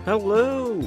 Hello!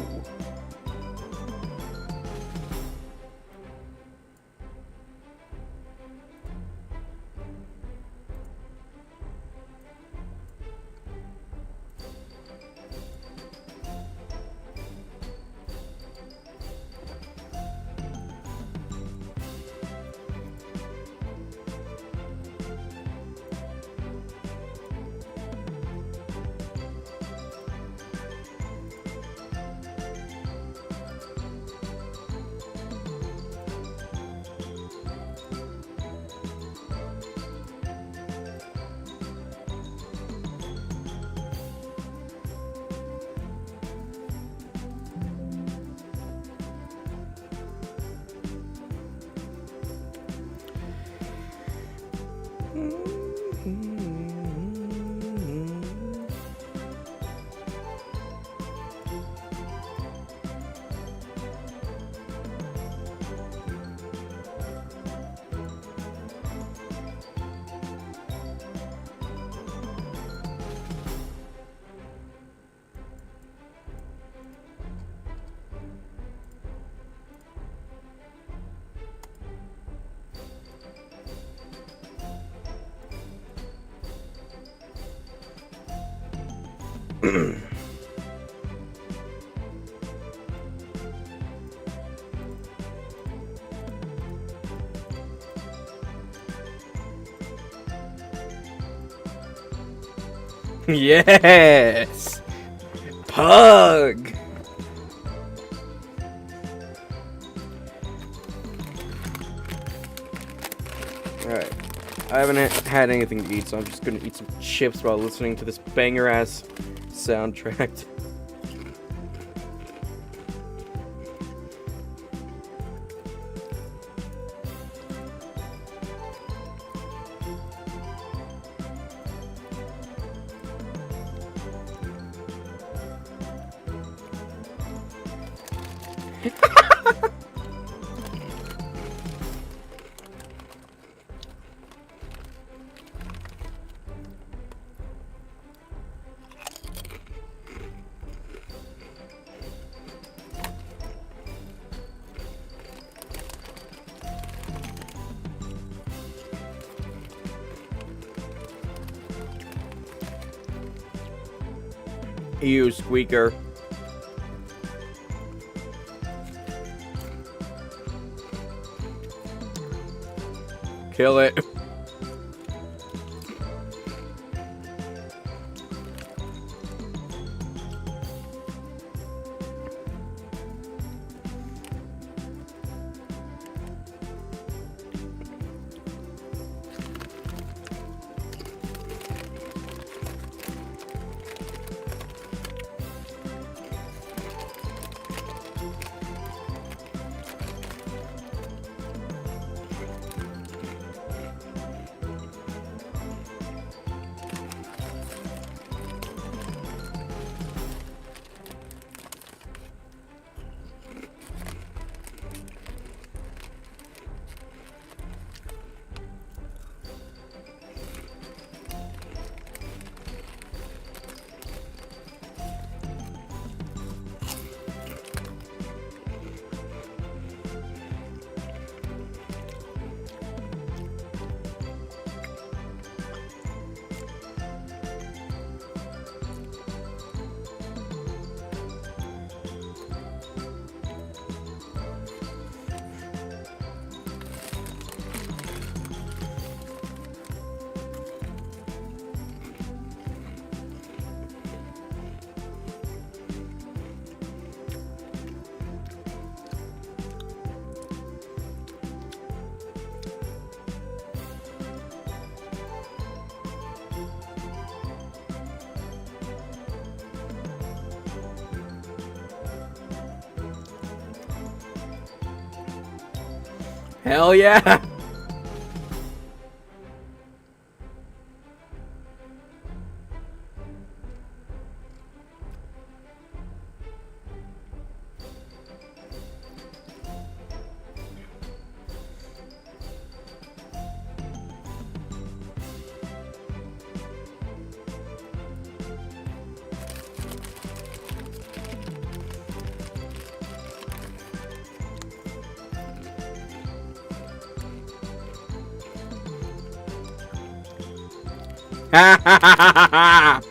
Yes! Pug! Alright. I haven't had anything to eat, so I'm just gonna eat some chips while listening to this banger-ass soundtrack. Ew, Squeaker. Kill it. Hell yeah! Ha ha ha ha ha!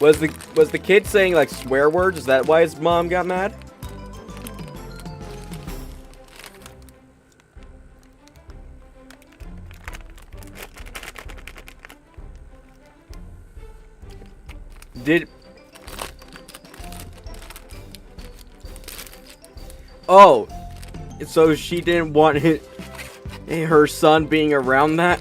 Was the kid saying like swear words? Is that why his mom got mad? Did Oh, so she didn't want her son being around that?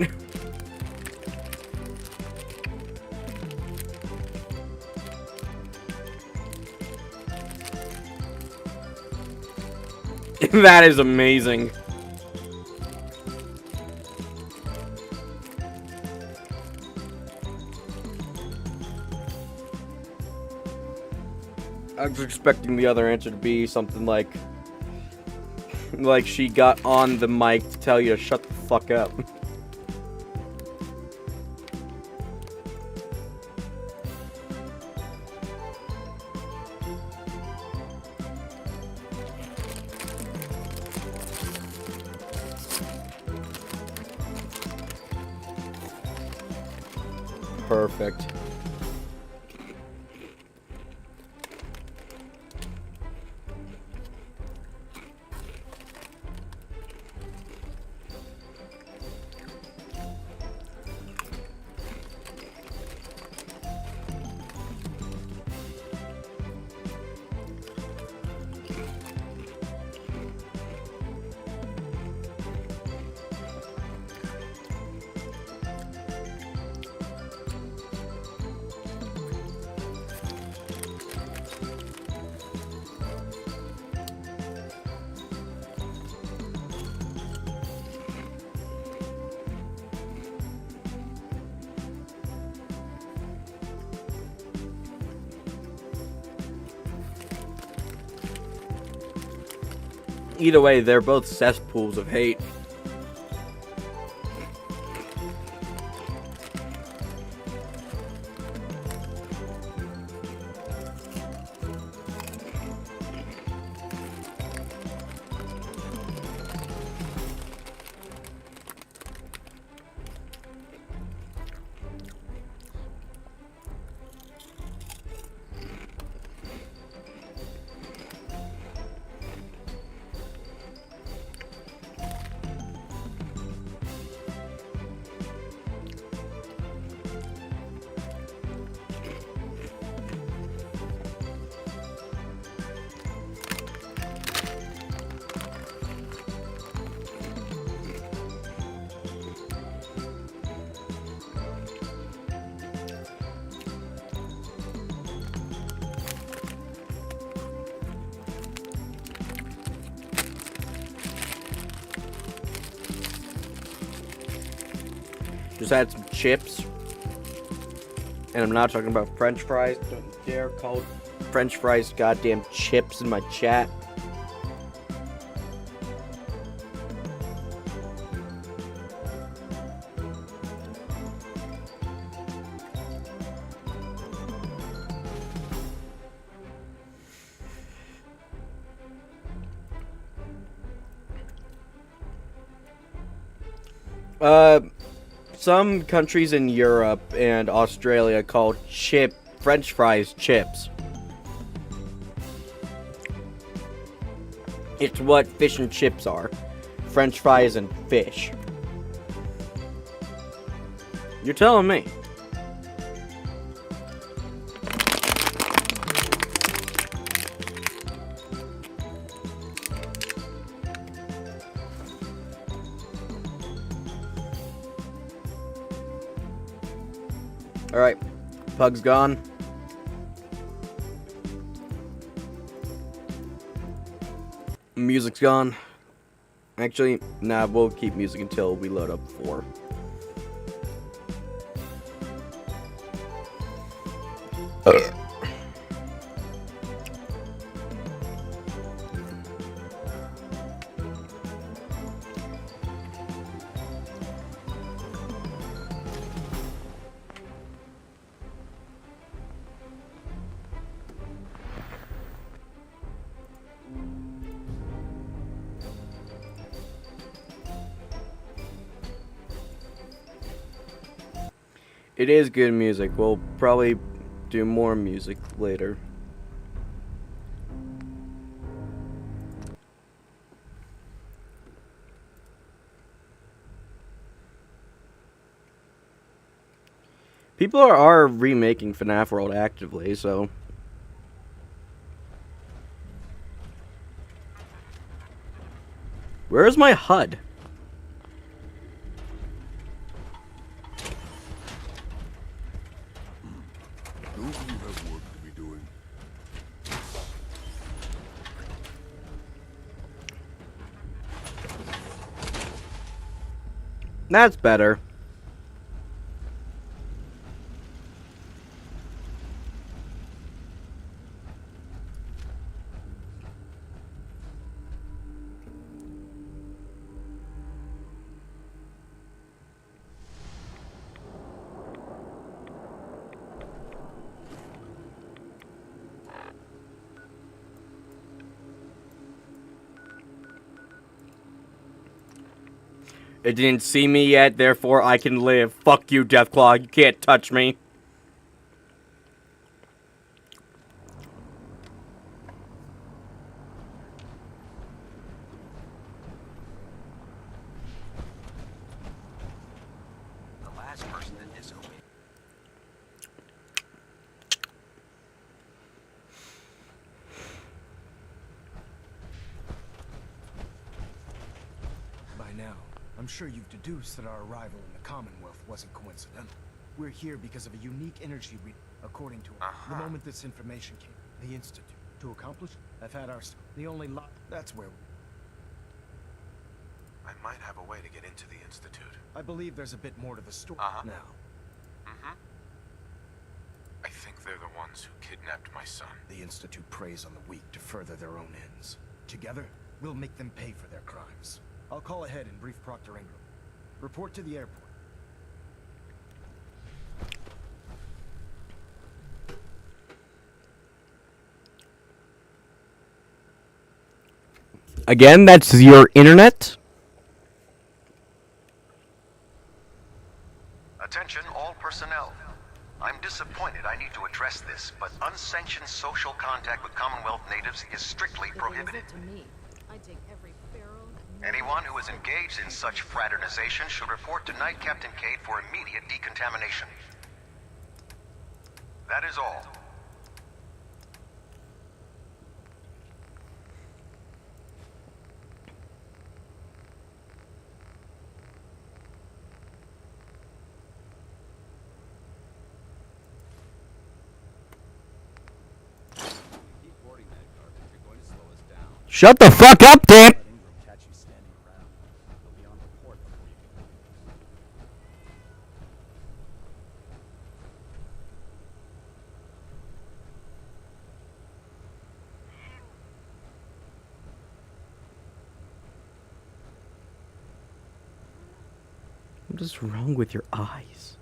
That is amazing. I was expecting the other answer to be something like she got on the mic to tell you to shut the fuck up. Perfect. Either way, they're both cesspools of hate. Just add some chips. And I'm not talking about French fries. Don't dare call French fries goddamn chips in my chat. Some countries in Europe and Australia call French fries chips. It's what fish and chips are. French fries and fish. You're telling me. Alright, Pug's gone. Music's gone. Actually, nah, we'll keep music until we load up 4. It is good music. We'll probably do more music later. People are remaking FNAF World actively, so... Where's my HUD? Don't you have work to be doing? That's better. It didn't see me yet, therefore I can live. Fuck you, Deathclaw. You can't touch me. The last person that disobeyed. By now, I'm sure you've deduced that our arrival in the Commonwealth wasn't coincidental. We're here because of a unique energy according to the moment this information came. The Institute. To accomplish, I've had the only lot. That's where I might have a way to get into the Institute. I believe there's a bit more to the story now. I think they're the ones who kidnapped my son. The Institute preys on the weak to further their own ends. Together, we'll make them pay for their crimes. I'll call ahead and brief Proctor Ingram. Report to the airport. Again, that's your internet? Attention all personnel. I'm disappointed I need to address this, but unsanctioned social contact with Commonwealth natives is strictly prohibited. To me, I take every barrel. Anyone who is engaged in such fraternization should report to Night Captain Cade for immediate decontamination. That is all. Shut the fuck up, Dan! What is wrong with your eyes?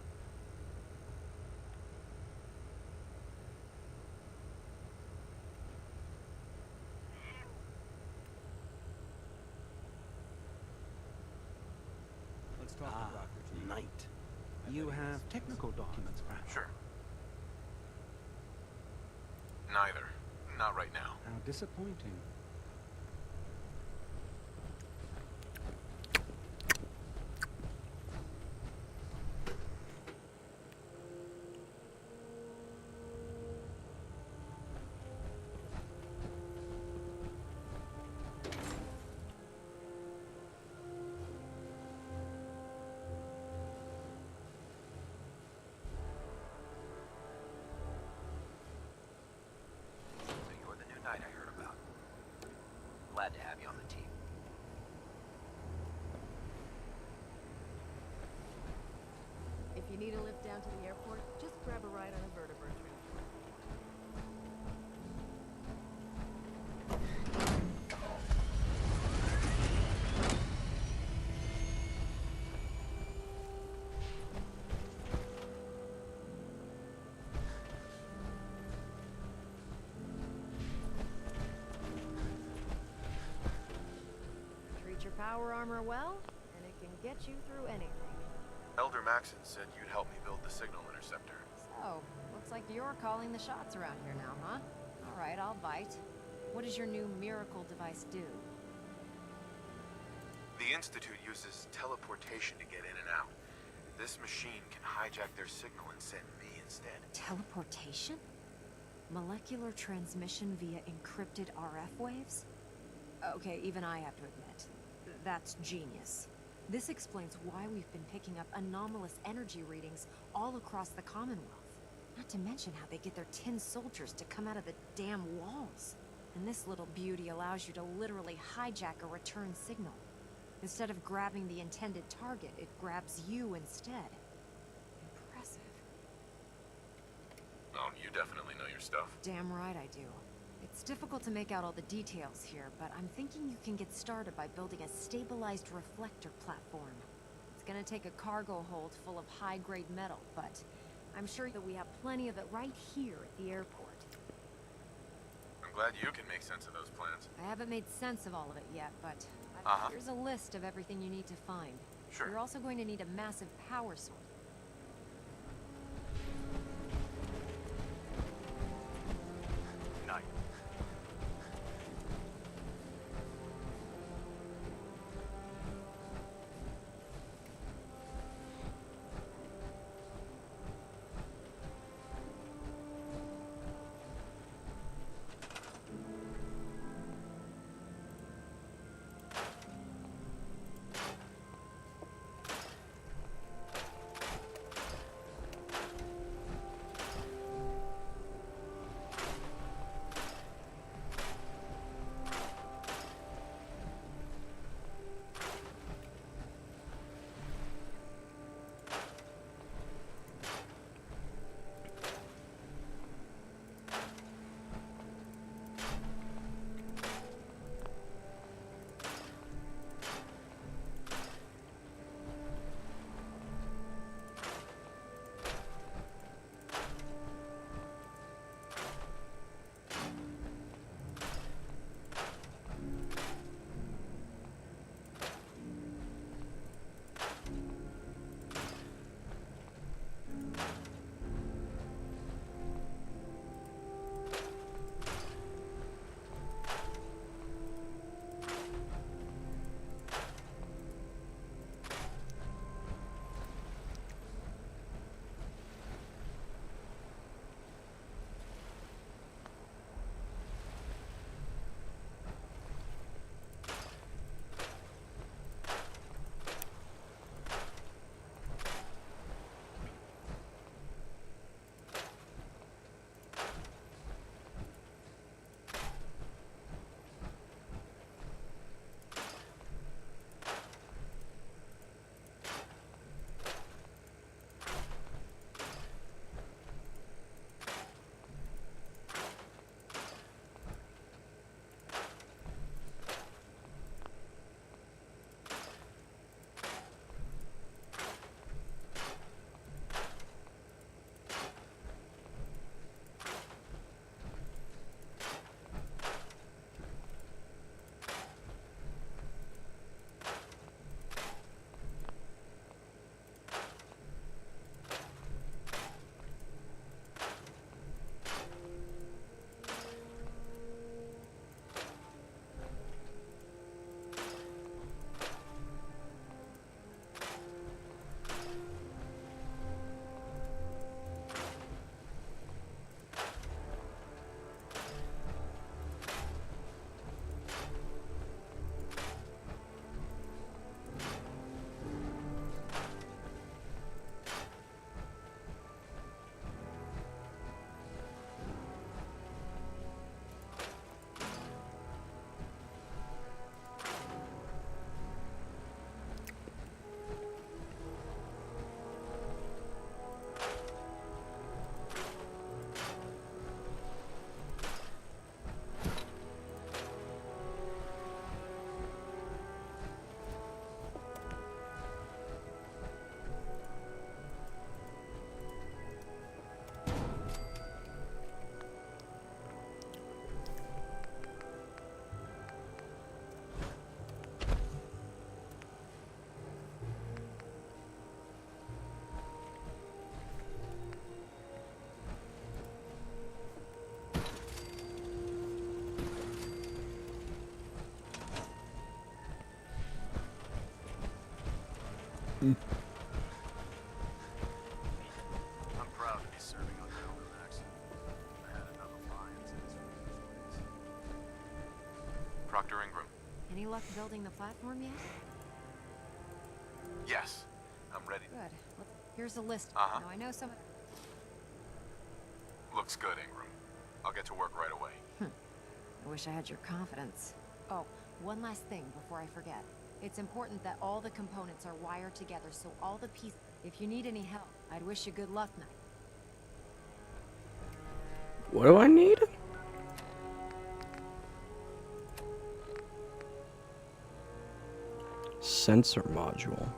Knight. You have technical documents, perhaps? Sure. Neither. Not right now. How disappointing. You're the new knight I heard about. Glad to have you on the team. If you need a lift down to the airport, just grab a ride on a vertebrate transport. Treat your power armor well, and it can get you through anything. Elder Maxon said you'd help me build the signal interceptor. So, looks like you're calling the shots around here now, huh? Alright, I'll bite. What does your new miracle device do? The Institute uses teleportation to get in and out. This machine can hijack their signal and send me instead. Teleportation? Molecular transmission via encrypted RF waves? Okay, even I have to admit, that's genius. This explains why we've been picking up anomalous energy readings all across the Commonwealth. Not to mention how they get their tin soldiers to come out of the damn walls. And this little beauty allows you to literally hijack a return signal. Instead of grabbing the intended target, it grabs you instead. Impressive. Oh, you definitely know your stuff. Damn right I do. It's difficult to make out all the details here, but I'm thinking you can get started by building a stabilized reflector platform. It's gonna take a cargo hold full of high-grade metal, but I'm sure that we have plenty of it right here at the airport. I'm glad you can make sense of those plans. I haven't made sense of all of it yet, but here's a list of everything you need to find. Sure. You're also going to need a massive power source. Night. I'm proud to be serving on Max. I had enough alliance in his days. Proctor Ingram. Any luck building the platform yet? Yes, I'm ready. Good. Here's a list. Uh-huh. Now I know some. Looks good, Ingram. I'll get to work right away. I wish I had your confidence. Oh, one last thing before I forget. It's important that all the components are wired together, so all the pieces. If you need any help, I'd wish you good luck, Knight. What do I need? Sensor module.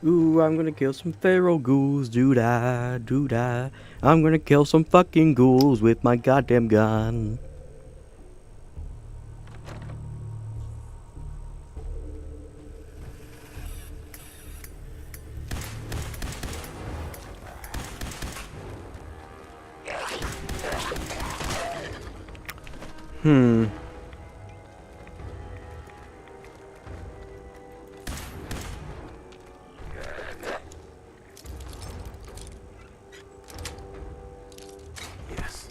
Ooh, I'm gonna kill some feral ghouls, doo-dah, doo-dah. I'm gonna kill some fucking ghouls with my goddamn gun. Yes.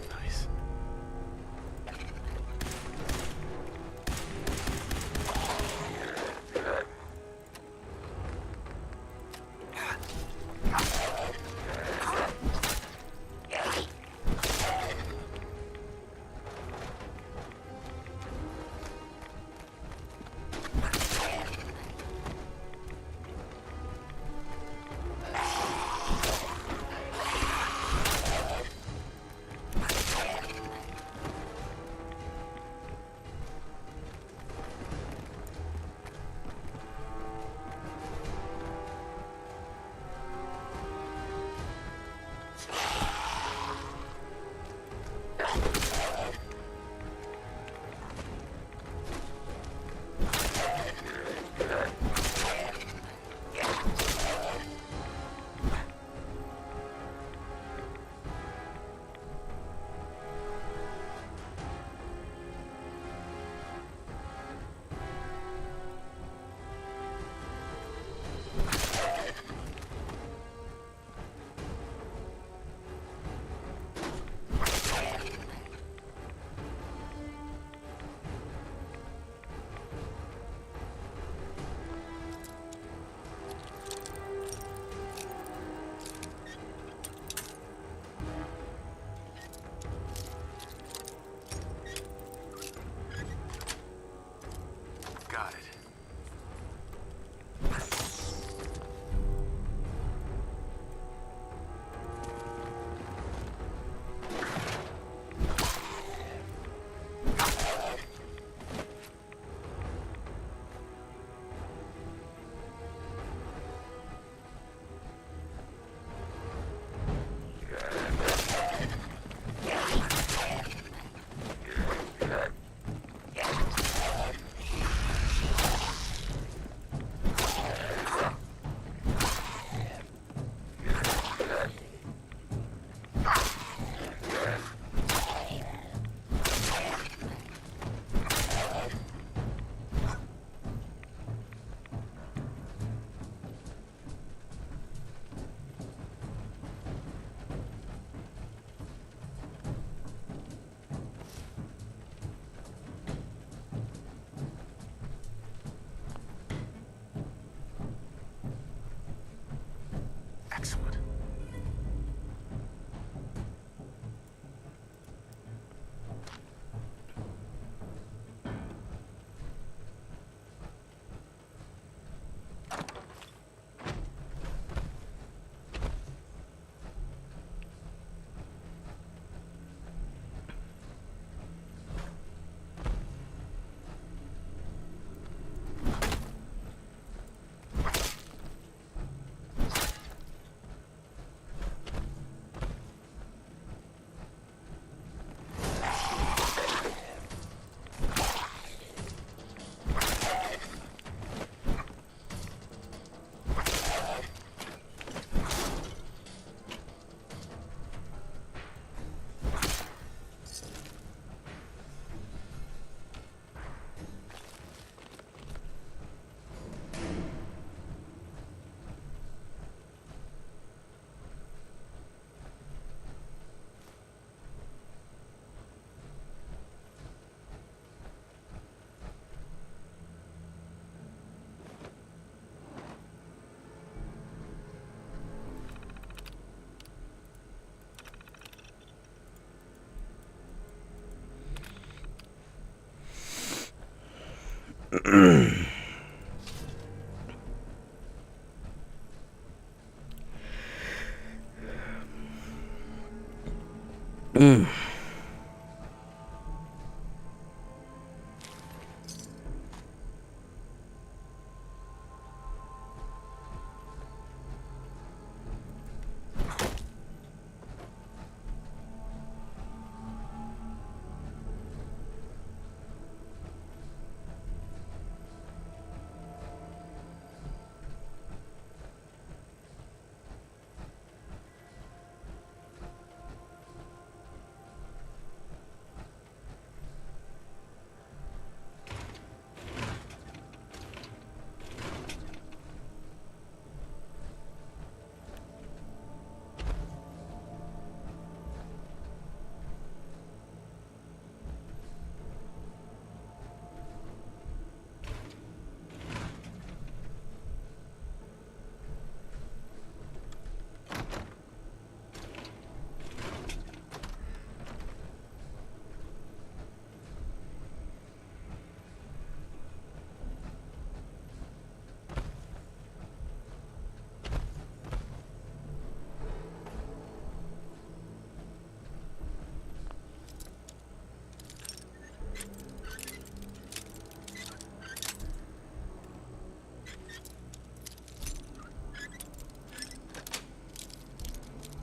Nice.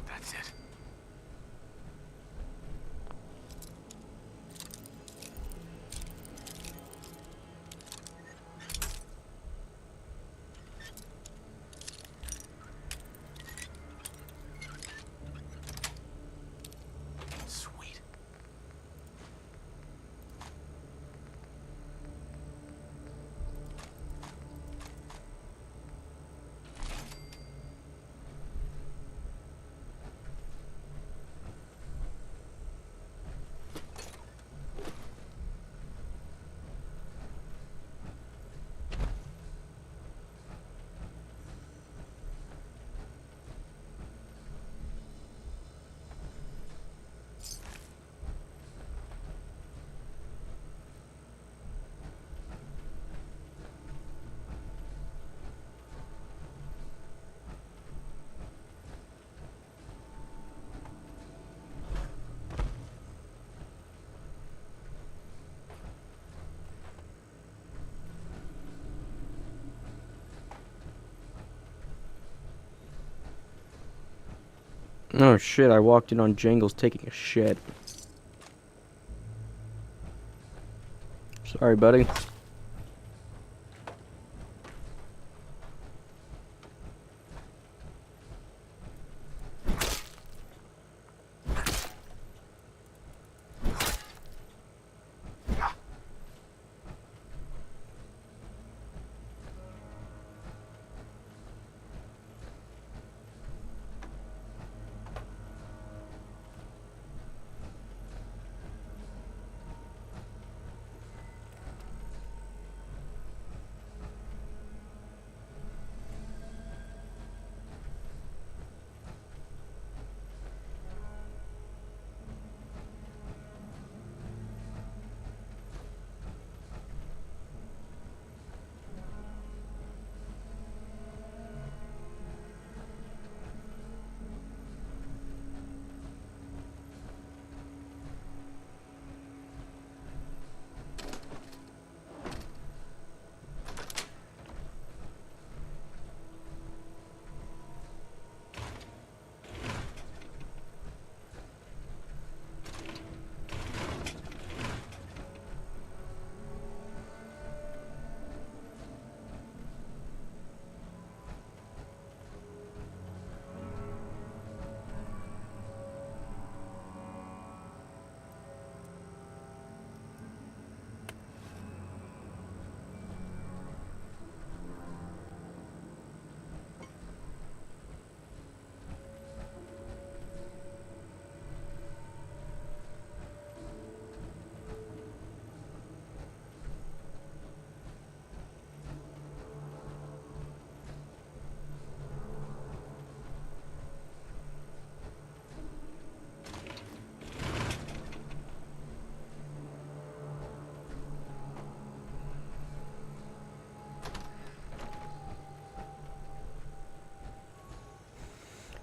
That's it. Sweet. Oh shit, I walked in on Jangles taking a shit. Sorry, buddy.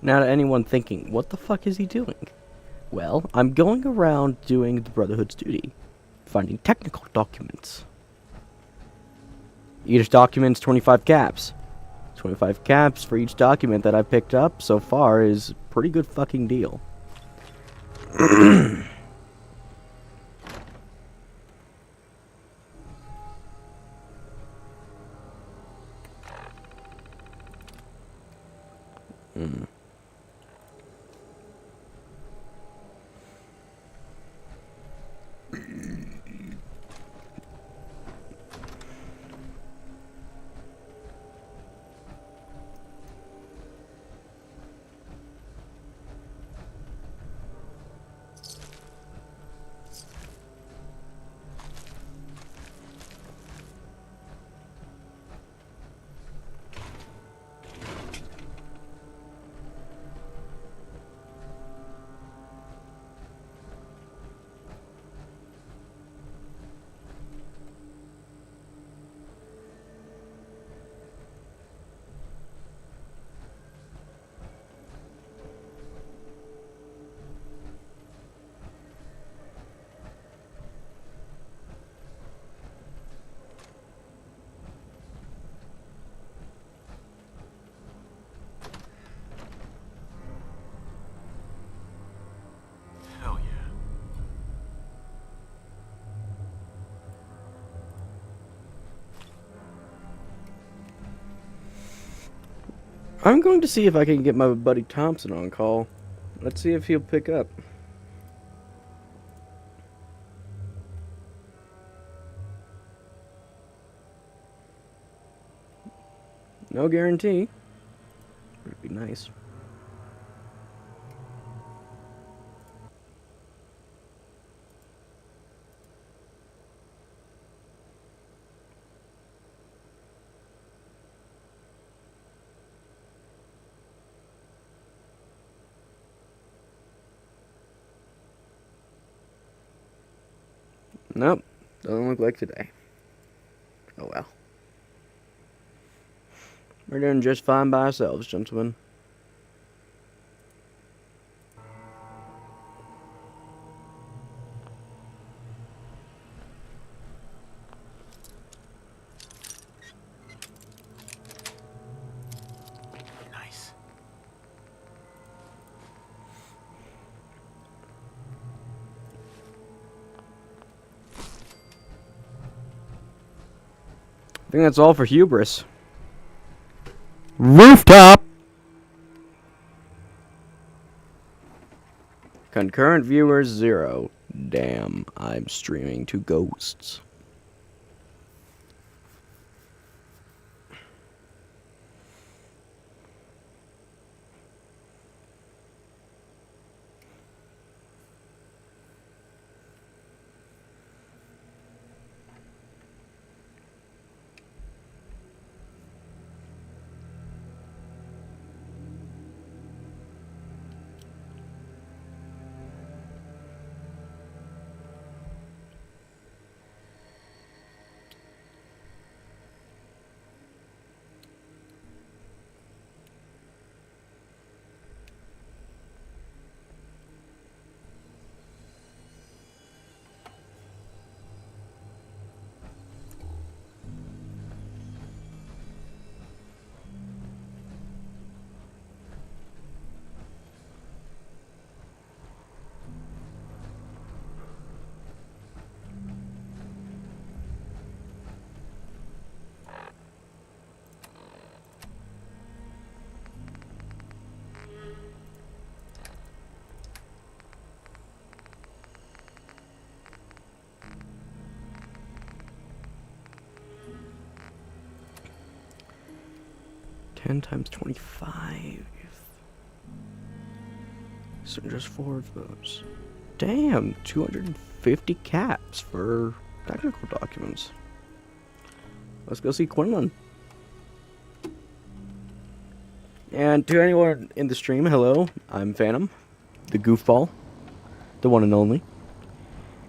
Now to anyone thinking, what the fuck is he doing? Well, I'm going around doing the Brotherhood's duty, finding technical documents. Each document's 25 caps. 25 caps for each document that I picked up so far is a pretty good fucking deal. Hell yeah. I'm going to see if I can get my buddy Thompson on call. Let's see if he'll pick up. No guarantee. It'd be nice. Nope, doesn't look like today. Oh well. We're doing just fine by ourselves, gentlemen. Nice. I think that's all for hubris. Rooftop! Concurrent viewers 0. Damn, I'm streaming to ghosts. Ten times 25. So just 4 of those. Damn, 250 caps for technical documents. Let's go see Quinlan. And to anyone in the stream, hello, I'm Phantom, the goofball, the one and only.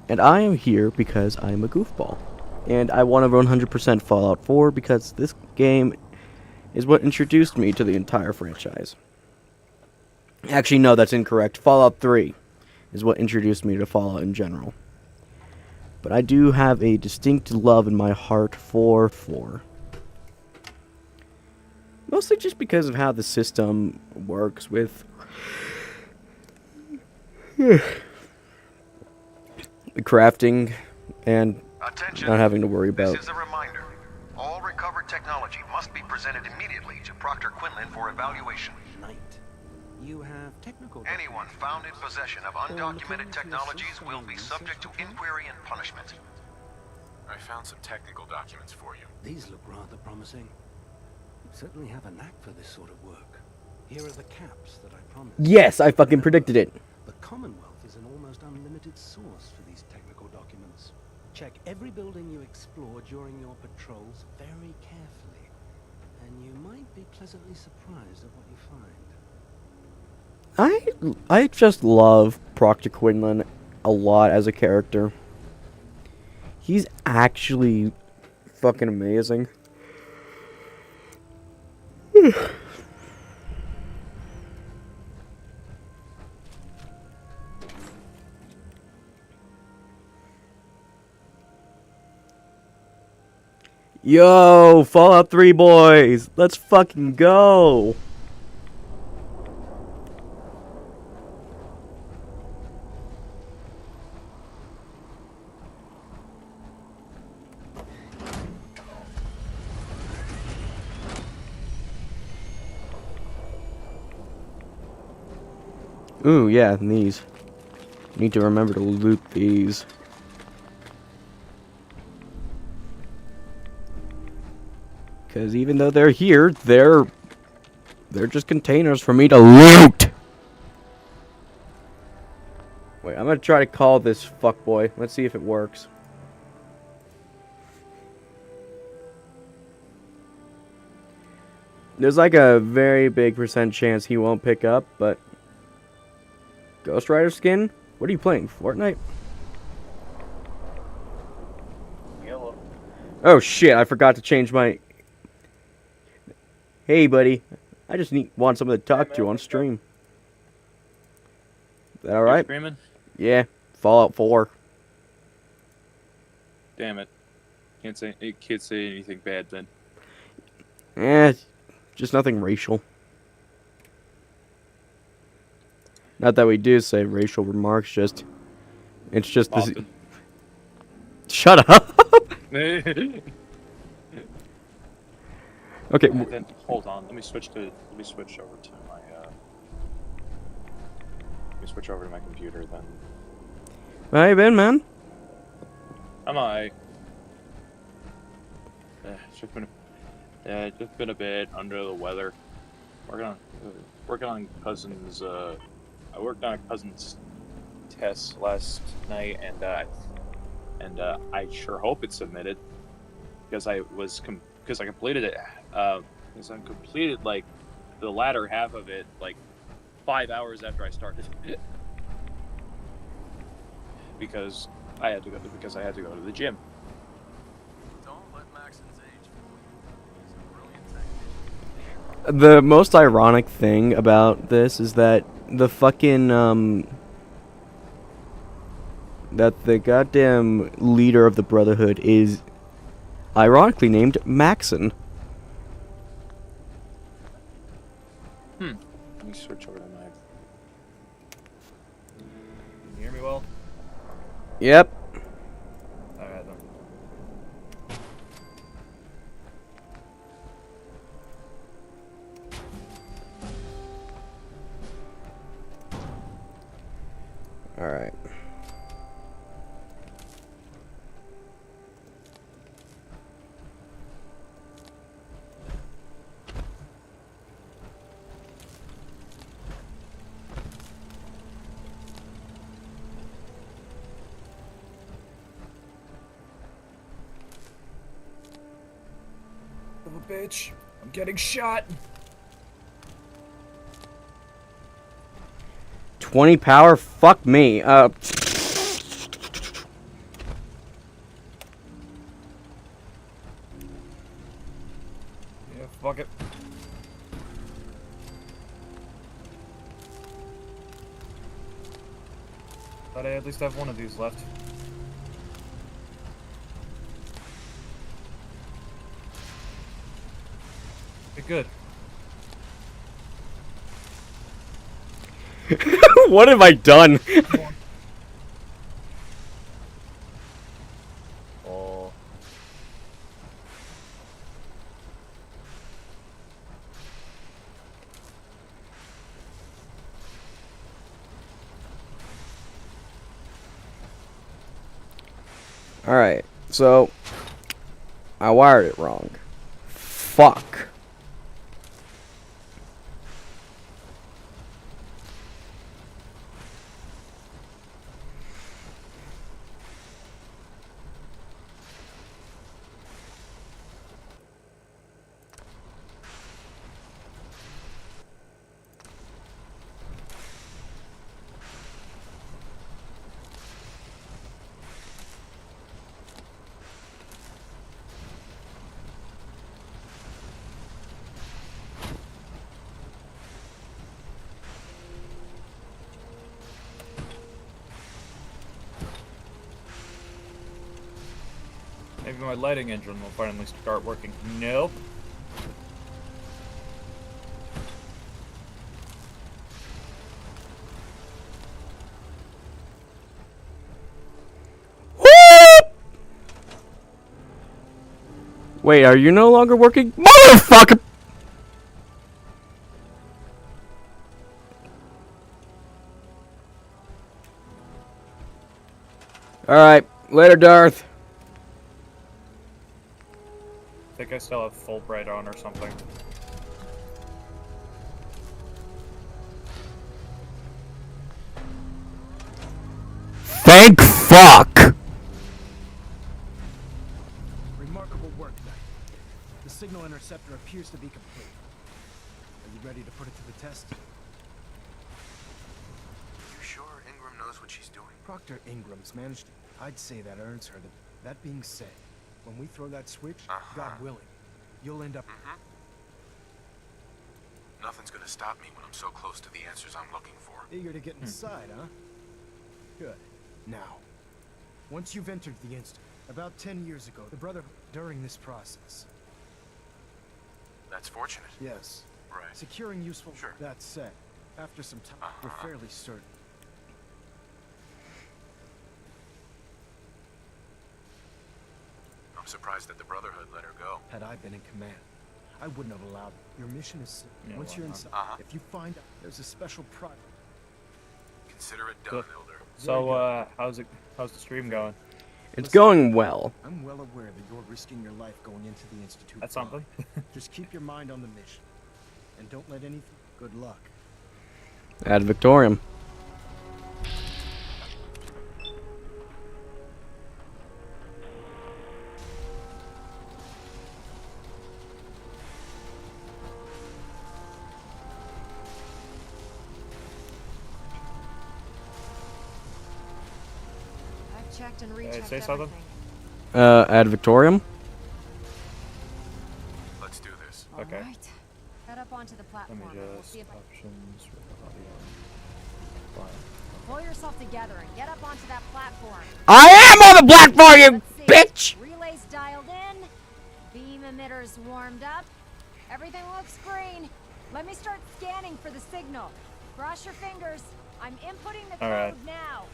And I am here because I am a goofball. And I want to 100% Fallout 4 because this game is what introduced me to the entire franchise. Actually, no, that's incorrect. Fallout 3 is what introduced me to Fallout in general. But I do have a distinct love in my heart for 4. Mostly just because of how the system works with the crafting and Attention. not having to worry about. This is a reminder. All recovered technology must be presented immediately to Proctor Quinlan for evaluation. Knight, you have technical Anyone documents. found in possession of Well, undocumented according to your technologies will be research subject to report- inquiry and punishment. I found some technical documents for you. These look rather promising. You certainly have a knack for this sort of work. Here are the caps that I promised. Yes, I fucking predicted it. The Commonwealth is an almost unlimited source for these technical documents. Check every building you explore during your patrols very carefully, and you might be pleasantly surprised at what you find. I just love Proctor Quinlan a lot as a character. He's actually fucking amazing. Yo, Fallout 3 boys, let's fucking go. Ooh, yeah, and these. Need to remember to loot these. Because even though they're here, they're just containers for me to loot! Wait, I'm gonna try to call this fuckboy. Let's see if it works. There's like a very big % chance he won't pick up, but... Ghost Rider skin? What are you playing, Fortnite? Yellow. Oh shit, I forgot to change my... Hey buddy, I just want someone to talk to on stream. Is that alright? Screaming? Yeah, Fallout 4. Damn it. Can't say anything bad then. Just nothing racial. Not that we do say racial remarks, it's just this. Often. Shut up! Okay, Then, hold on. Let me switch over to my let me switch over to my computer then. how you been, man? I'm alright. It's just been a bit under the weather. Working on cousin's I worked on a cousin's test last night, and I sure hope it's submitted because I completed it. Because I completed like the latter half of it like 5 hours after I started because I had to go to the gym. Don't let Maxon's age fool you. He's a brilliant technician. The most ironic thing about this is that the fucking, that the goddamn leader of the Brotherhood is ironically named Maxon. Let me switch over to my. Can you hear me well? Yep. Alright then. Alright. Son of a bitch. I'm getting shot. 20 power? Fuck me. Yeah, fuck it. But I at least have one of these left. Okay, good. What have I done? Oh. Alright, so I wired it wrong. Fuck. Maybe my lighting engine will finally start working. Nope. Wait, are you no longer working? Motherfucker! Alright, later, Darth. I think I still have Fulbright on or something. Thank fuck! Remarkable work, Knight. The signal interceptor appears to be complete. Are you ready to put it to the test? You sure Ingram knows what she's doing? Proctor Ingram's managed it. I'd say that earns her the... That being said, when we throw that switch, God willing, you'll end up... Nothing's gonna stop me when I'm so close to the answers I'm looking for. Eager to get inside, huh? Good. Now, once you've entered the Institute, about 10 years ago, the Brotherhood, during this process... That's fortunate. Yes. Right. Securing useful... Sure. That said, after some time, we're fairly certain. I'm surprised that the Brotherhood let her go. Had I been in command, I wouldn't have allowed it. Your mission is simple. Yeah, Once why you're not? inside, if you find out there's a special project... Consider it done, Good. Elder. So, how's the stream going? It's going well. I'm well aware that you're risking your life going into the Institute. That's blind. something. Just keep your mind on the mission. And don't let anything... Good luck. Ad Victorium. I've checked and rechecked say something? everything. Ad Victorium? Let's do this. Okay. All right. Head up onto the Let platform. me and we'll just see if I... options for audio. Fine. Pull yourself together and get up onto that platform. I am on the platform, you Let's see. bitch! Relays dialed in. Beam emitters warmed up. Everything looks green. Let me start scanning for the signal. Cross your fingers. I'm inputting the code Alright. now.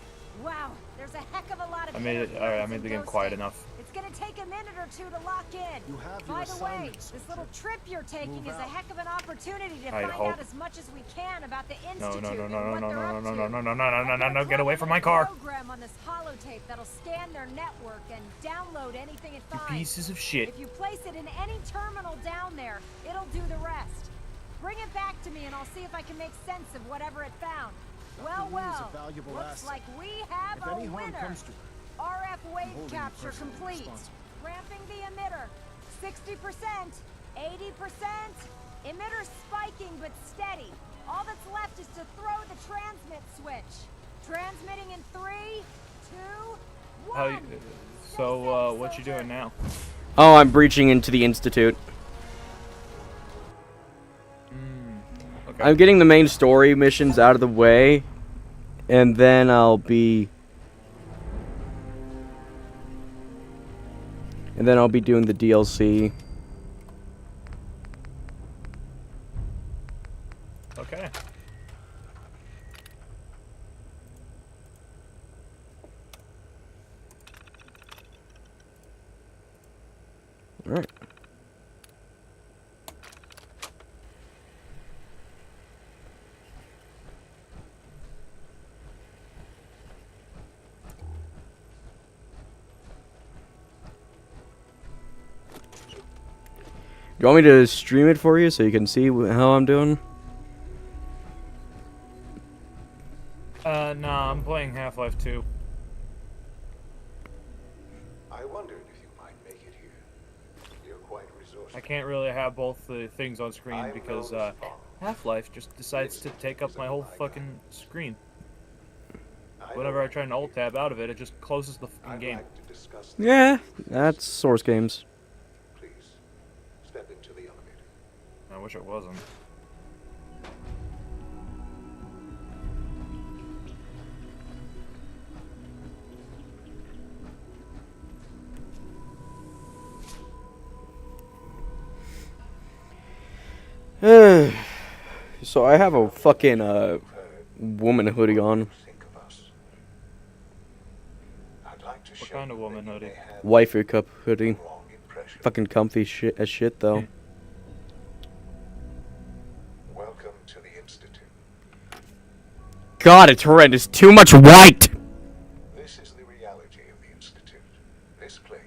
Wow, there's a heck of a lot of I made it. interference Alright, I and made the game quiet ghosting. enough. It's gonna take a minute or two to lock in. You have your By the way, assignment, this little trip you're taking Move is a out. heck of an opportunity to I find hope. out as much as we can about the No, Institute no, no, and no, no, what no, they're no, up no, to. no, no, no, no, no, no, get away from my car! Program on this holotape that'll scan their network and download anything it You finds. pieces of shit. If you place it in any terminal down there, it'll do the rest. Bring it back to me and I'll see if I can make sense of whatever it found. Dr. Lee is Well, a valuable looks asset. like we have If a any harm winner. comes to RF wave holding you capture personally complete. responsible. Ramping the emitter. 60%, 80%. Emitter spiking but steady. All that's left is to throw the transmit switch. Transmitting in 3, 2, 1. How you, so, what you doing now? Oh, I'm breaching into the Institute. Okay. I'm getting the main story missions out of the way. And then I'll be doing the DLC. Okay. All right. Do you want me to stream it for you so you can see how I'm doing? Nah, I'm playing Half-Life 2. I wondered if you might make it here. You're quite resourceful. I can't really have both the things on screen because Half-Life just decides to take up my whole fucking screen. Whenever I try and alt tab out of it, it just closes the fucking game. Yeah, that's Source Games. Please, step into the elevator. I wish it wasn't. So I have a fucking woman hoodie on. What kind of woman hoodie? Waifu cup hoodie. Fucking comfy shit as shit though. Welcome to the Institute. God, it's horrendous. Too much white. This is the reality of the Institute. This place,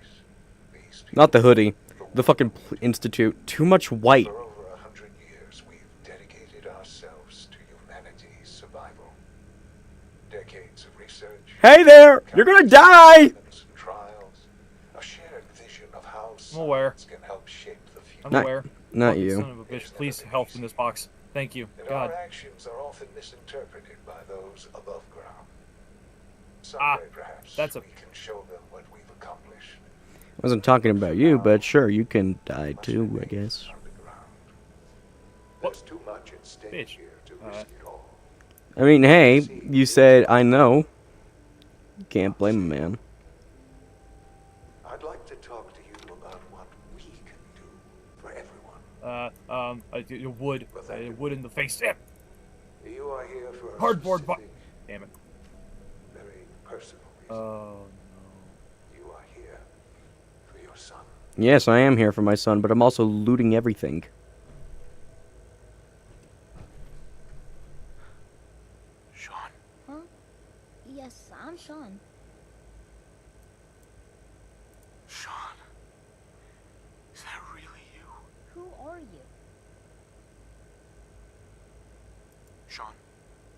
these people. Not the hoodie. The fucking institute. Too much white. For over 100 years, we've dedicated ourselves to humanity's survival. Decades of research. Hey there! You're gonna die! Trials, a shared vision of how I'm aware. science can help shape the future. I'm aware. Not Fucking you. Son of a bitch, please help in this box. Thank you. And God. our actions are often misinterpreted by those above ground. Someday, perhaps, that's a- we can show them what we've accomplished. I wasn't talking about you, but sure, you can die too, I guess. Underground. What? There's too much at stake Bitch. here to risk it all. I mean, hey, you said I know. Can't blame a man. I'd like to talk to you about what we can do for everyone. Wood in the face. Yeah. You are here for a Cardboard box. specific, Damn it. very personal reason. Oh You are here for your son. Yes, I am here for my son, but I'm also looting everything. Sean, Huh? Yes, I'm Sean. Sean. Is that really you? Who are you? Sean,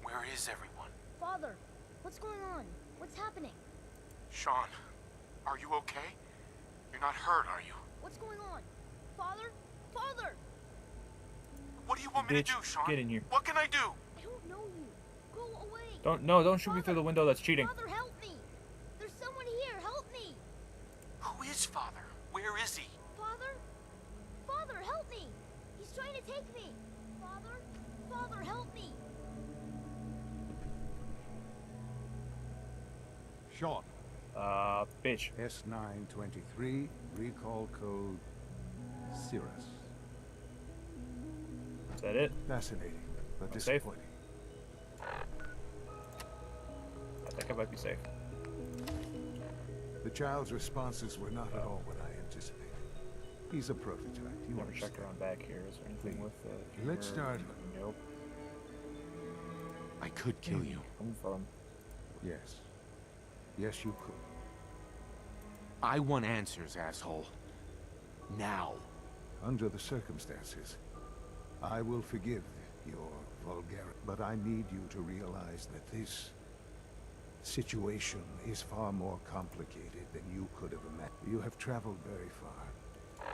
where is everyone? Father, what's going on? What's happening? Sean, are you okay? You're not hurt, are you? What's going on? Father? Father! What do you want me to Bitch, do, Sean? get in here. What can I do? I don't know you. Go away. Don't shoot me through the window. That's cheating. Father, help me. There's someone here. Help me. Who is Father? Where is he? Father? Father, help me. He's trying to take me. Father? Father, help me. Sean, Bitch. S923, recall code Cirrus. Is that it? Fascinating, but I'm safe. disappointing. I think I might be safe. The child's responses were not at all what I anticipated. He's a prototype. You Never checked understand. around back here. Is there anything with Let's start. Nope. I could kill you. I'm from. Yes. Yes, you could. I want answers, asshole. Now. Under the circumstances, I will forgive your vulgarity, but I need you to realize that this situation is far more complicated than you could have imagined. You have traveled very far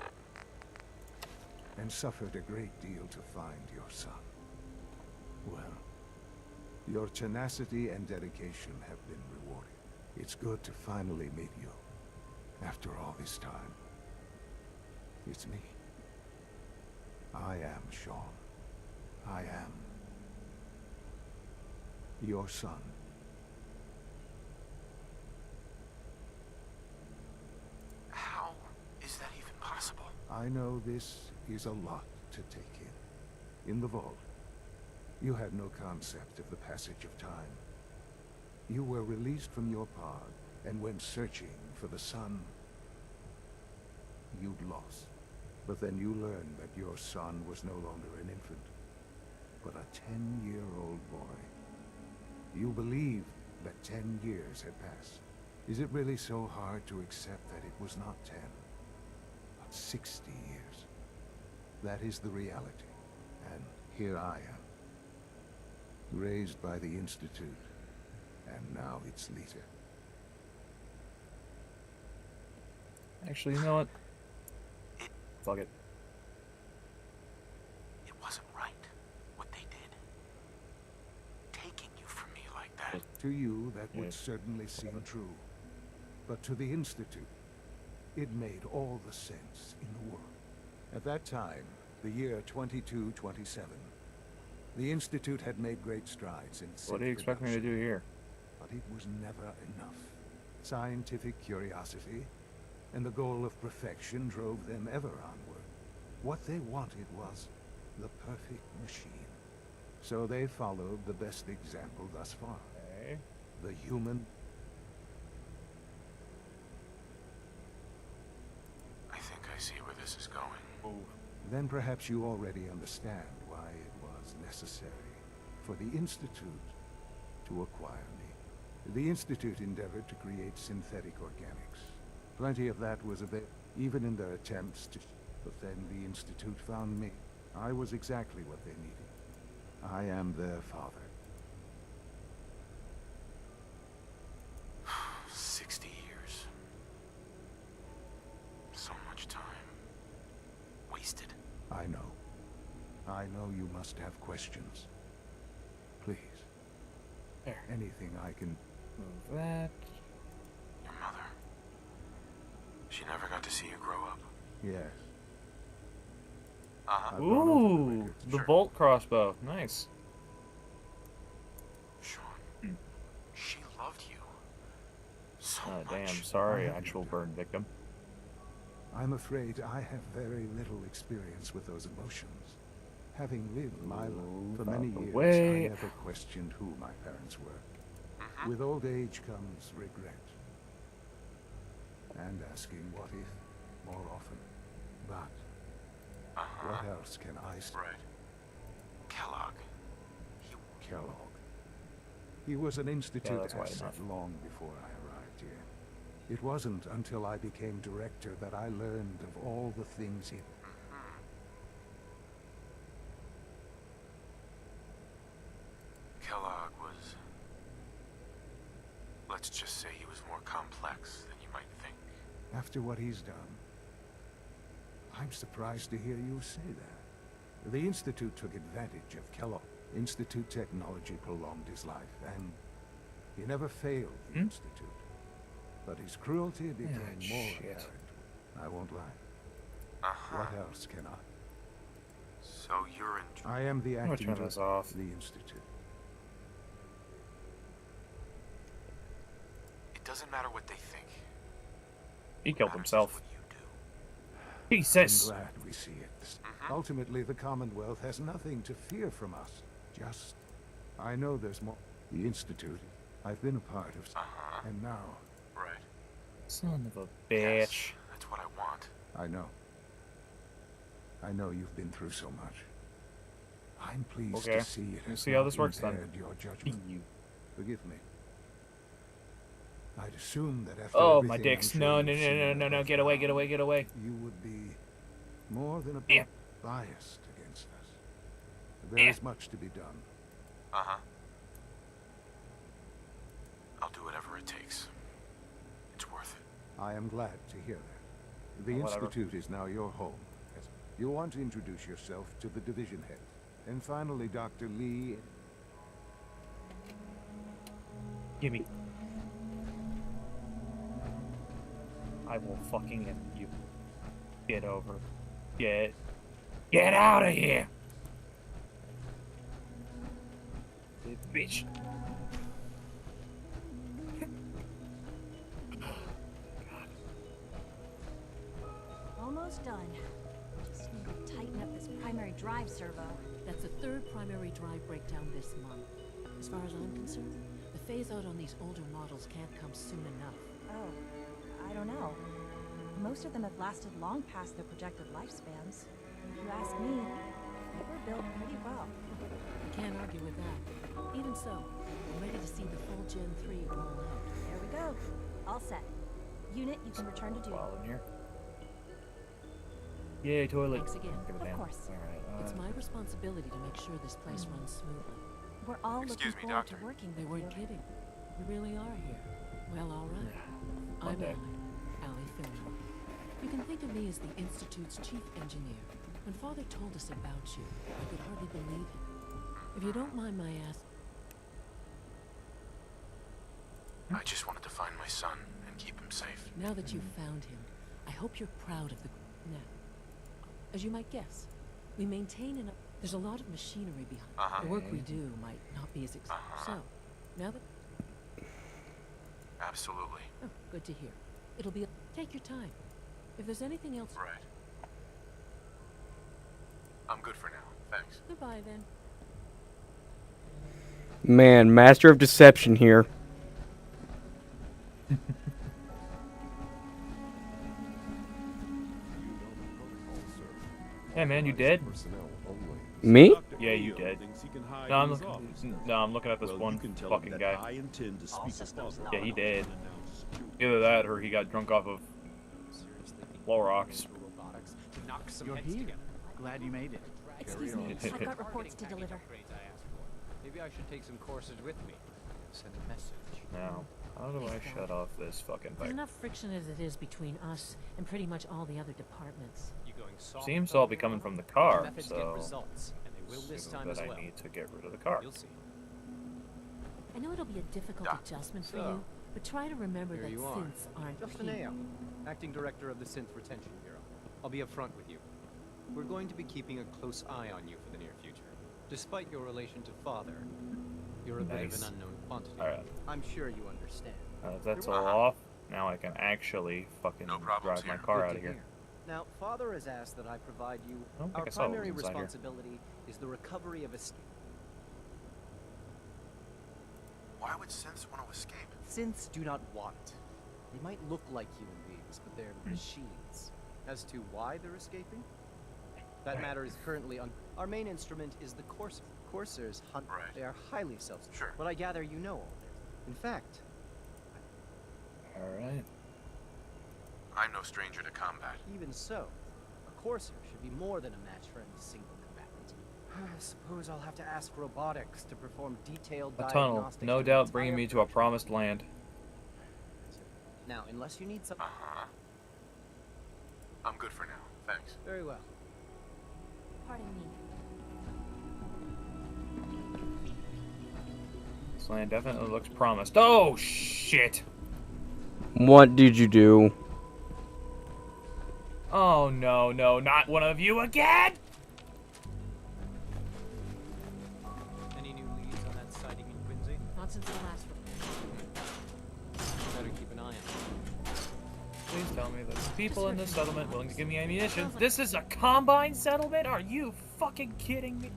and suffered a great deal to find your son. Well, your tenacity and dedication have been rewarded. It's good to finally meet you after all this time. It's me. I am Sean. I am your son. I know this is a lot to take in. In the vault, you had no concept of the passage of time. You were released from your pod and went searching for the sun you'd lost. But then you learned that your son was no longer an infant, but a 10-year-old boy. You believed that 10 years had passed. Is it really so hard to accept that it was not 10, but 60 years? That is the reality, and here I am, raised by the Institute, and now its leader. Actually, you know what? Fuck it. It wasn't right, what they did. Taking you from me like that. To you, that would certainly seem true. But to the Institute, it made all the sense in the world. At that time, the year 2227, the Institute had made great strides in What do you expect me to do here? But it was never enough. Scientific curiosity and the goal of perfection drove them ever onward. What they wanted was the perfect machine. So they followed the best example thus far. Okay. The human. I think I see where this is going. Ooh. Then perhaps you already understand why it was necessary for the Institute to acquire me. The Institute endeavored to create synthetic organics. Plenty of that was available, even in their attempts to... But then the Institute found me. I was exactly what they needed. I am their father. 60 years. So much time. Wasted. I know. I know you must have questions. Please. There. Anything I can... Move that. Your mother. She never got to see you grow up. Yes. Uh-huh. Ooh, the bolt crossbow. Nice. Sean, she loved you. So Oh, much. damn. Sorry, actual burn victim. I'm afraid I have very little experience with those emotions. Having lived my life for many years, I never questioned who my parents were. With old age comes regret. And asking what if more often. But what else can I say? Right. Kellogg. Kellogg. He was an Institute that's why asset enough. long before I arrived here. It wasn't until I became director that I learned of all the things he... Kellogg was... Let's just say he was more complex than you might think. After what he's done, I'm surprised to hear you say that. The Institute took advantage of Kellogg. Institute technology prolonged his life, and he never failed the Institute. But his cruelty became more apparent. I won't lie. What else can I? So you're in... I am the I'm gonna acting turn director this off. of the Institute. It doesn't matter what they think. He killed himself. What you do. Jesus. I'm glad we see it. Ultimately, the Commonwealth has nothing to fear from us. Just, I know there's more. The Institute, I've been a part of, and now, Right. Son of a bitch. Yes, that's what I want. I know. I know you've been through so much. I'm pleased Okay. to see it. We'll has see how not this works then. impaired your judgment. You. Forgive me. I'd assume that after Oh, my everything I'm dicks. sure No, you've no, no, seen no, and no, no. heard Get away, now, get away, get away. You would be more than a Yeah. biased against us. There is much to be done. I'll do whatever it takes. It's worth it. I am glad to hear that. The Whatever. Institute is now your home. You want to introduce yourself to the division head. And finally, Dr. Lee. Gimme. I will fucking end you. Get over. Get out of here! Bitch. Almost done. primary drive servo. That's the third primary drive breakdown this month. As far as I'm concerned, the phase-out on these older models can't come soon enough. Oh, I don't know. Most of them have lasted long past their projected lifespans. If you ask me, they were built pretty well. I can't argue with that. Even so, I'm ready to see the full Gen 3 roll out. There we go. All set. Unit, you can return to duty. While in here. Yay, toilet. Thanks again. Give a damn. Of course. Alright, It's my responsibility to make sure this place runs smoothly. We're all Excuse looking me, forward Doctor. to working They with weren't you. kidding. We really are here. Well, all right. One I'm day. Allie Fillmore. You can think of me as the Institute's chief engineer. When Father told us about you, I could hardly believe it. If you don't mind my ask, I just wanted to find my son and keep him safe. now that you've found him, I hope you're proud of the... Now, as you might guess, we maintain enough... There's a lot of machinery behind. The work we do might not be as So, now that... Absolutely. Oh, good to hear. It'll be... Take your time. If there's anything else... Right. I'm good for now. Thanks. Goodbye, then. Man, master of deception here. Hey man, you dead? Me? Yeah, you dead. No, I'm looking at this one fucking guy. Yeah, he dead. Either that or he got drunk off of Clorox. You're here. Glad you made it. Excuse me, I've got reports to deliver. Maybe I should take some courses with me. Send a message. Now, how do I shut off this fucking There's thing? enough friction as it is between us and pretty much all the other departments. You going soft? Seems to all be coming from the car, Methods get so results, and they will this assume time that as I well. need to get rid of the car. You'll see. I know it'll be a difficult adjustment for So, you, but try to remember Here that you are. synths aren't Justin people. Ayo, Acting Director of the Synth Retention Bureau. I'll be upfront with you. We're going to be keeping a close eye on you for the near future. Despite your relation to Father, you're a bit of Nice. an unknown quantity. Alright. I'm sure you understand. That's all off. Now I can actually fucking drive my car Good out to of here. hear. Now, Father has asked that I provide you. I don't think Our I saw what was primary inside here. responsibility is the recovery of escape. Why would synths want to escape? Synths do not want. They might look like human beings, but they're Hmm. machines. As to why they're escaping, that matter is currently on. Our main instrument is the Courser. Coursers hunt. Right. They are highly self-sufficient. Sure. But I gather you know all this. In fact, Alright. I'm no stranger to combat. even so, a Courser should be more than a match for any single combatant. I suppose I'll have to ask robotics to perform detailed A tunnel, diagnostics no of the doubt bringing entire me to a promised land. Now, unless you need some. I'm good for now. Thanks. Very well. Pardon me. This land definitely looks promised. Oh, shit! What did you do? Oh, no, no, not one of you again! Any new leads on that sighting in Quincy? Not since the last one. Better keep an eye on it. Please tell me there's people in this settlement willing to give me ammunition. This is a Combine settlement? Are you fucking kidding me?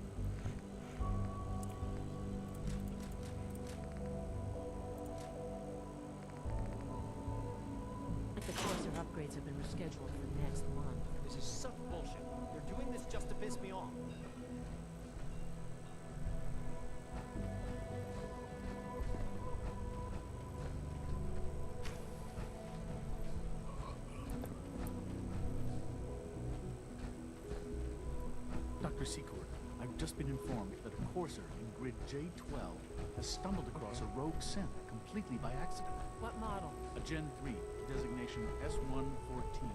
The Courser upgrades have been rescheduled for next month. This is such bullshit. They're doing this just to piss me off. Dr. Secord, I've just been informed that a Courser in grid J12 has stumbled across a rogue synth completely by accident. What model? A Gen 3, designation S114.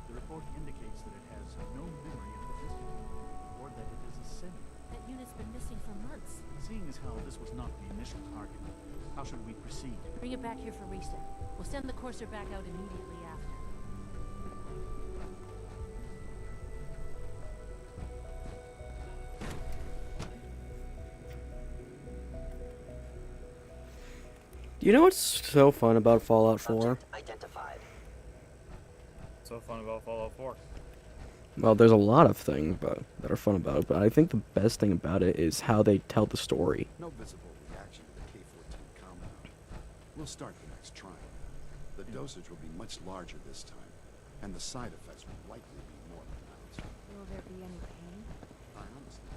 The report indicates that it has no memory of the Institute, or that it is a semi. That unit's been missing for months. Seeing as how this was not the initial target, how should we proceed? Bring it back here for reset. We'll send the Courser back out immediately after. You know what's so fun about Fallout 4? So fun about Fallout 4. Well, there's a lot of things that are fun about it, but I think the best thing about it is how they tell the story. No visible reaction to the K-14 compound. We'll start the next trial. The dosage will be much larger this time, and the side effects will likely be more pronounced. Will there be any pain? I honestly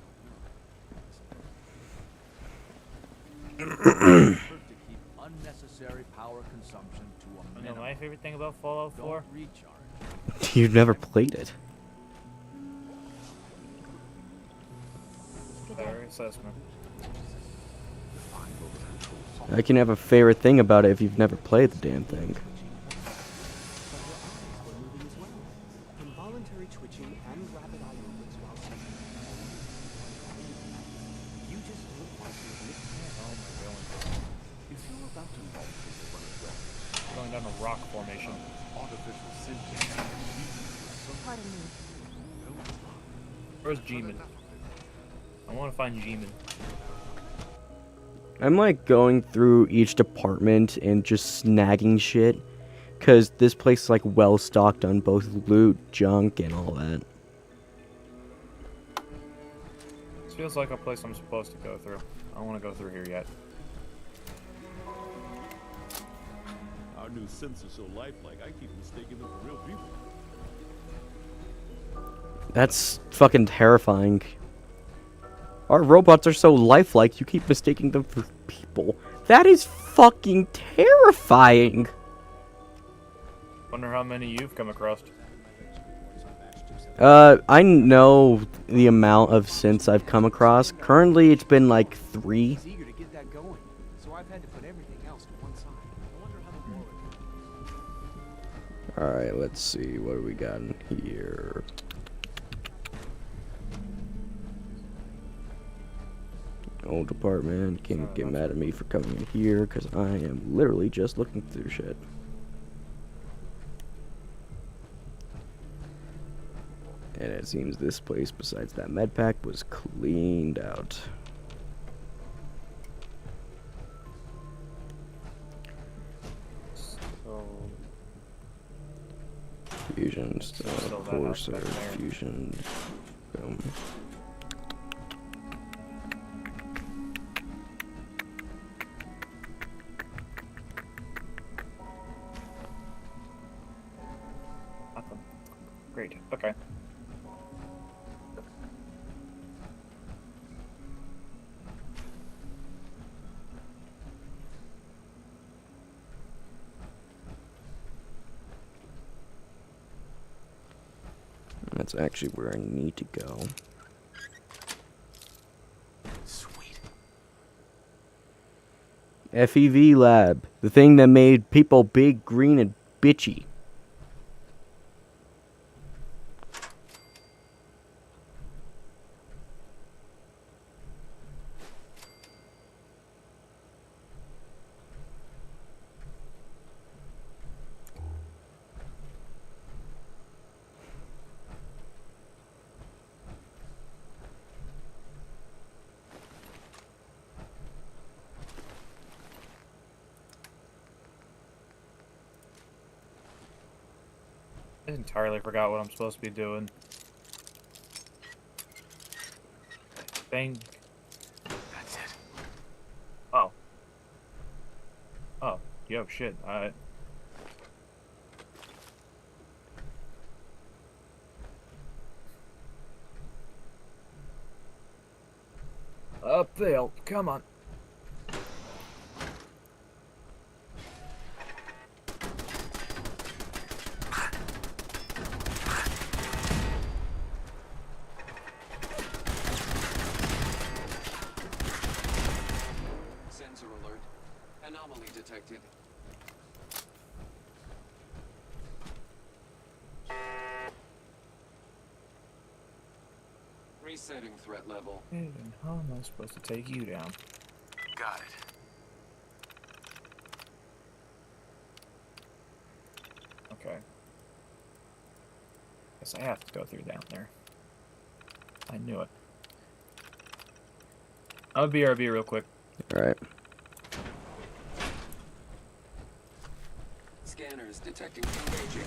Effort to keep unnecessary power consumption to a You know minimum. my favorite thing about Fallout 4? Don't recharge. You've never played it. Fair assessment. I can have a favorite thing about it if you've never played the damn thing. Involuntary twitching and rapid eye movements while sleeping. You just don't want to admit. Oh my god. If you're about to maltreat one of your Going down a rock formation. artificial sentience, Pardon me. Where's G-Man? I want to find G-Man. I'm like going through each department and just snagging shit, cause this place is like well stocked on both loot, junk, and all that. This feels like a place I'm supposed to go through. I don't want to go through here yet. Our new synths are so lifelike, I keep mistaking them for real people. That's fucking terrifying. Our robots are so lifelike, you keep mistaking them for people. That is fucking terrifying. Wonder how many you've come across. I know the amount of synths I've come across. Currently, it's been like 3. He's eager to get that going, so I've had to put everything else to one side. I wonder how the war Alright, let's see. What do we got in here? Old department. Can't get mad at me for coming in here, because I am literally just looking through shit. And it seems this place, besides that med pack, was cleaned out. So... Fusion, Corsair, back there. fusion, boom. Nothing. Great. Okay. That's actually where I need to go. Sweet. FEV Lab, the thing that made people big, green, and bitchy. I entirely forgot what I'm supposed to be doing. Bang. That's it. Oh. Oh. Yo, shit. Up there. Come on. Sensor alert. Anomaly detected. Resetting threat level. And how am I supposed to take you down? Got it. Okay. Guess I have to go through down there. I knew it. I'll BRB real quick. Alright. Scanners detecting engaging.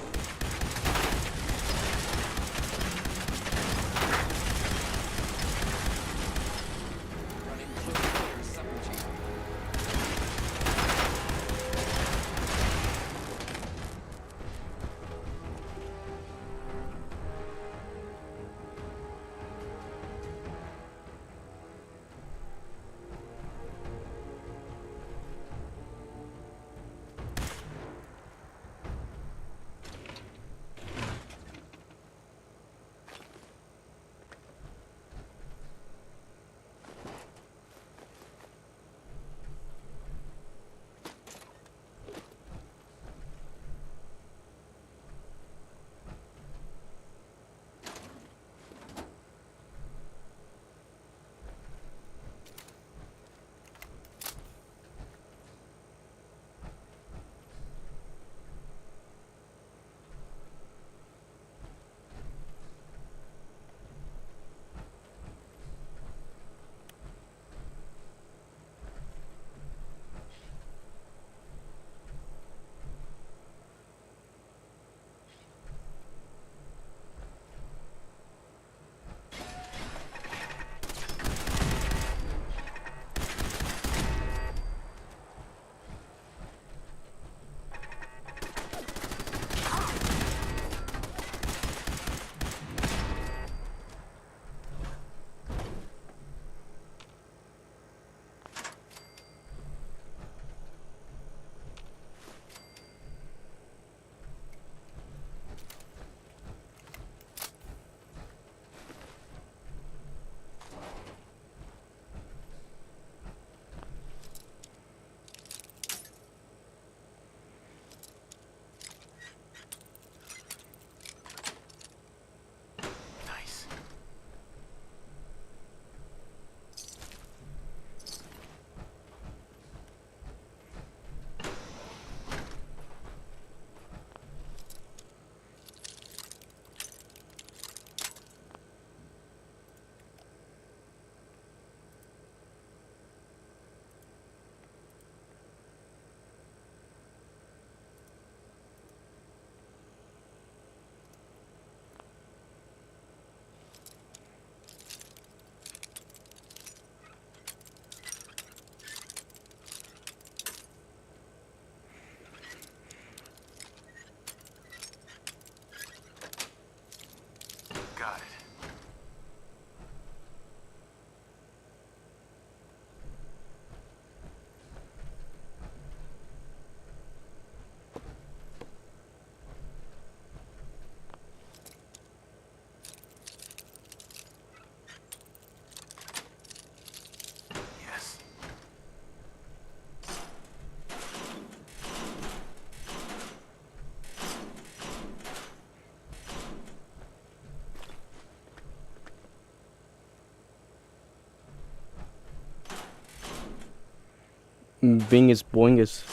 Bingus boingus.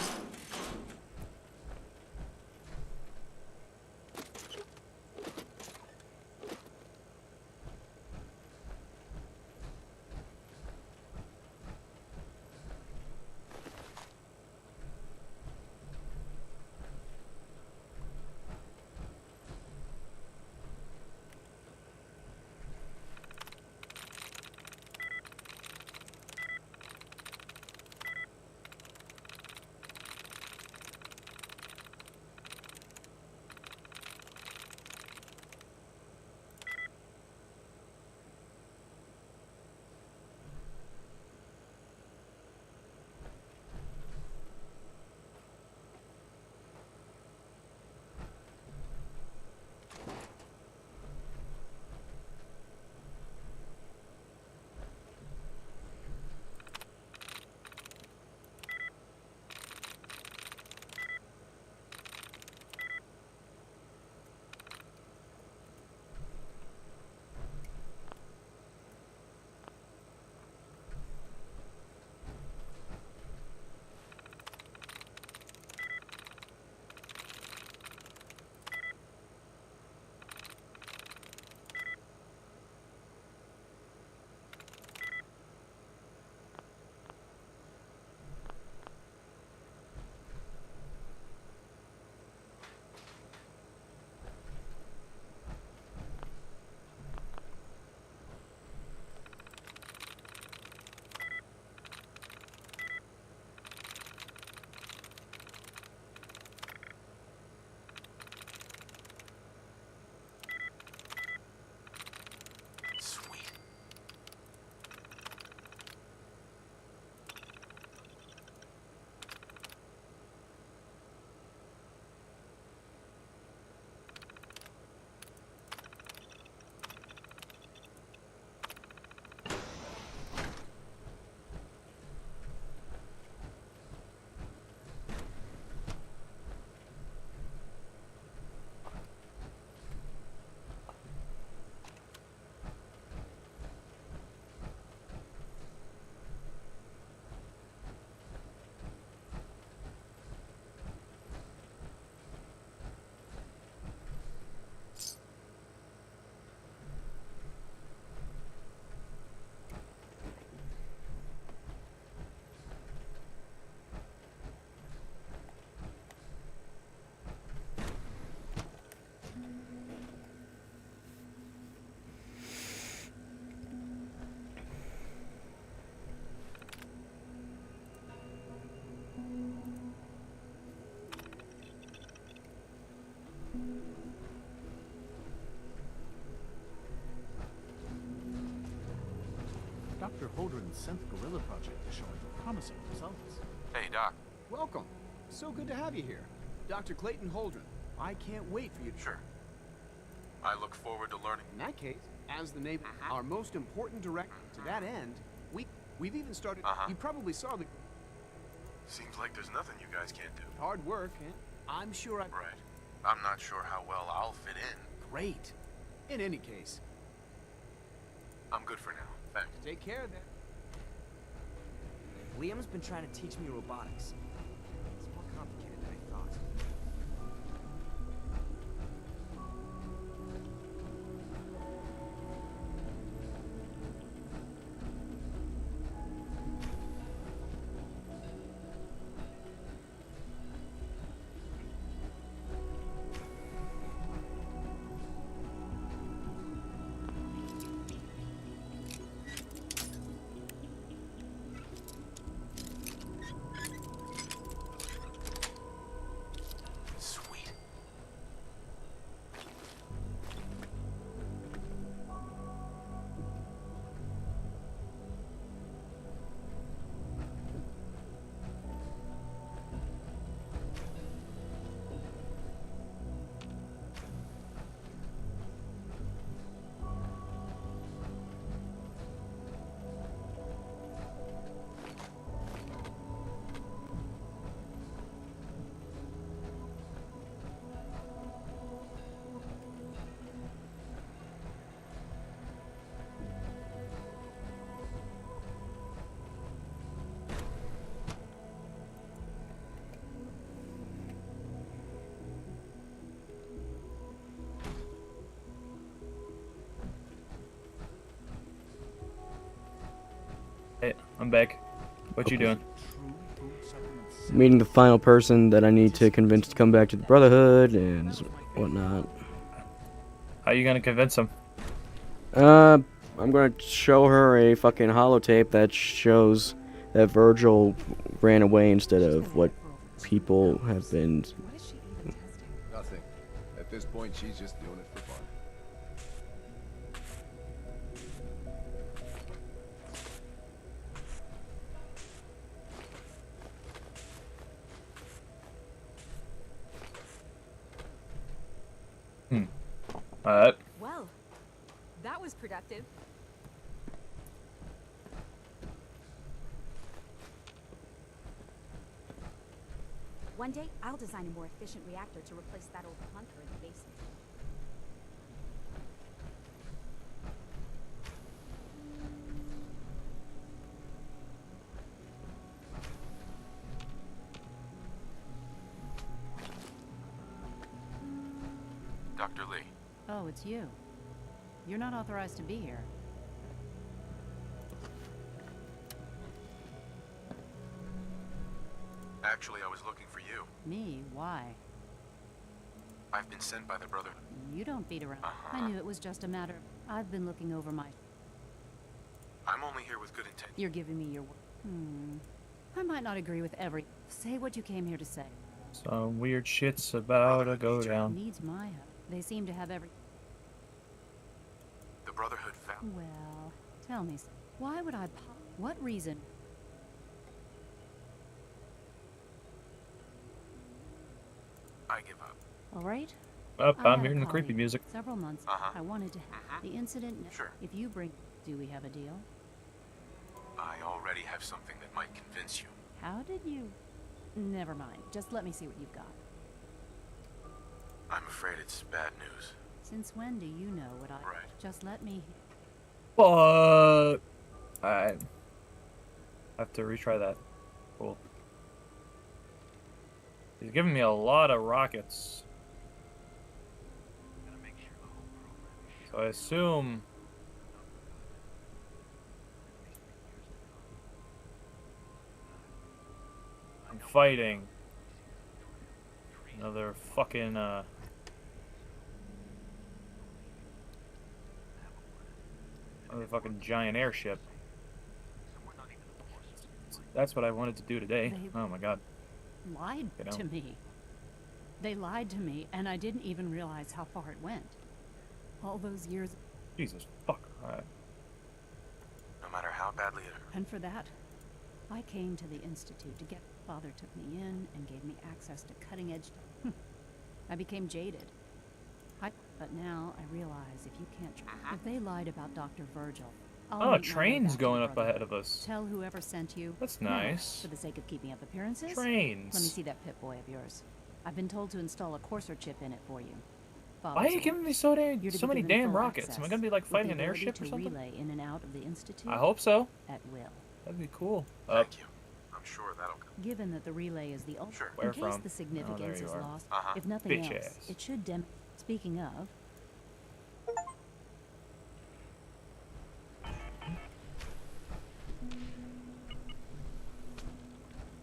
Dr. Holdren's Synth Gorilla project is showing promising results. Hey, Doc. Welcome. So good to have you here. Dr. Clayton Holdren. I can't wait for you to... Sure. I look forward to learning. In that case, as the neighbor, our most important director, to that end, we've even started... You probably saw the... Seems like there's nothing you guys can't do. Hard work, and I'm sure I... Right. I'm not sure how well I'll fit in. Great. In any case... I'm good for now. Thanks. Take care, then. Liam's been trying to teach me robotics. It's more complicated than I thought. Hey, I'm back. What you doing? Meeting the final person that I need to convince to come back to the Brotherhood and whatnot. How you gonna convince him? I'm gonna show her a fucking holotape that shows that Virgil ran away instead of what people have been. Nothing. At this point, she's just doing it for fun. Alright. Well, that was productive. One day, I'll design a more efficient reactor to replace that old clunker in the basement. Dr. Lee. Oh, it's you. You're not authorized to be here. Actually, I was looking for you. Me? Why? I've been sent by the Brotherhood. You don't beat around. I knew it was just a matter. I've been looking over my... I'm only here with good intent. You're giving me your word. I might not agree with every... Say what you came here to say. Some weird shit's about to go down. Needs my help. They seem to have every... The Brotherhood found... Well, tell me, why would I... What reason? I give up. All right. Up, I I'm had a hearing the creepy colleague music. Several months. I wanted to have the incident. Sure. If you bring... Do we have a deal? I already have something that might convince you. How did you... Never mind. Just let me see what you've got. I'm afraid it's bad news. Since when do you know what I... Right. Just let me... But I have to retry that. Cool. He's giving me a lot of rockets. So I assume I'm fighting another fucking another fucking giant airship. That's what I wanted to do today. Oh my god. Lied You know. to me. They lied to me, and I didn't even realize how far it went. All those years... Jesus fuck. Alright. No matter how badly it hurt. And for that, I came to the Institute to get... Father took me in and gave me access to cutting-edge... I became jaded. But now I realize if you can't... If they lied about Dr. Virgil... I'll Oh, a meet my way train's back to going the up Brotherhood. ahead of us. Tell whoever sent you. That's Now, nice. for the sake of keeping up appearances. Trains. Let me see that Pip-Boy of yours. I've been told to install a Courser chip in it for you. Why are you Father's giving me orders. so You're to so be many given damn full rockets? Am I access gonna be like with fighting the an ability airship or to something? relay in and out of the Institute I hope so. at will. That'd be cool. Thank you. I'm sure that'll come. Given that the relay is the ultimate, Sure. in Where case from? the significance Oh, there you is are. lost, Uh-huh. if nothing Bitch else, ass. it should Speaking of,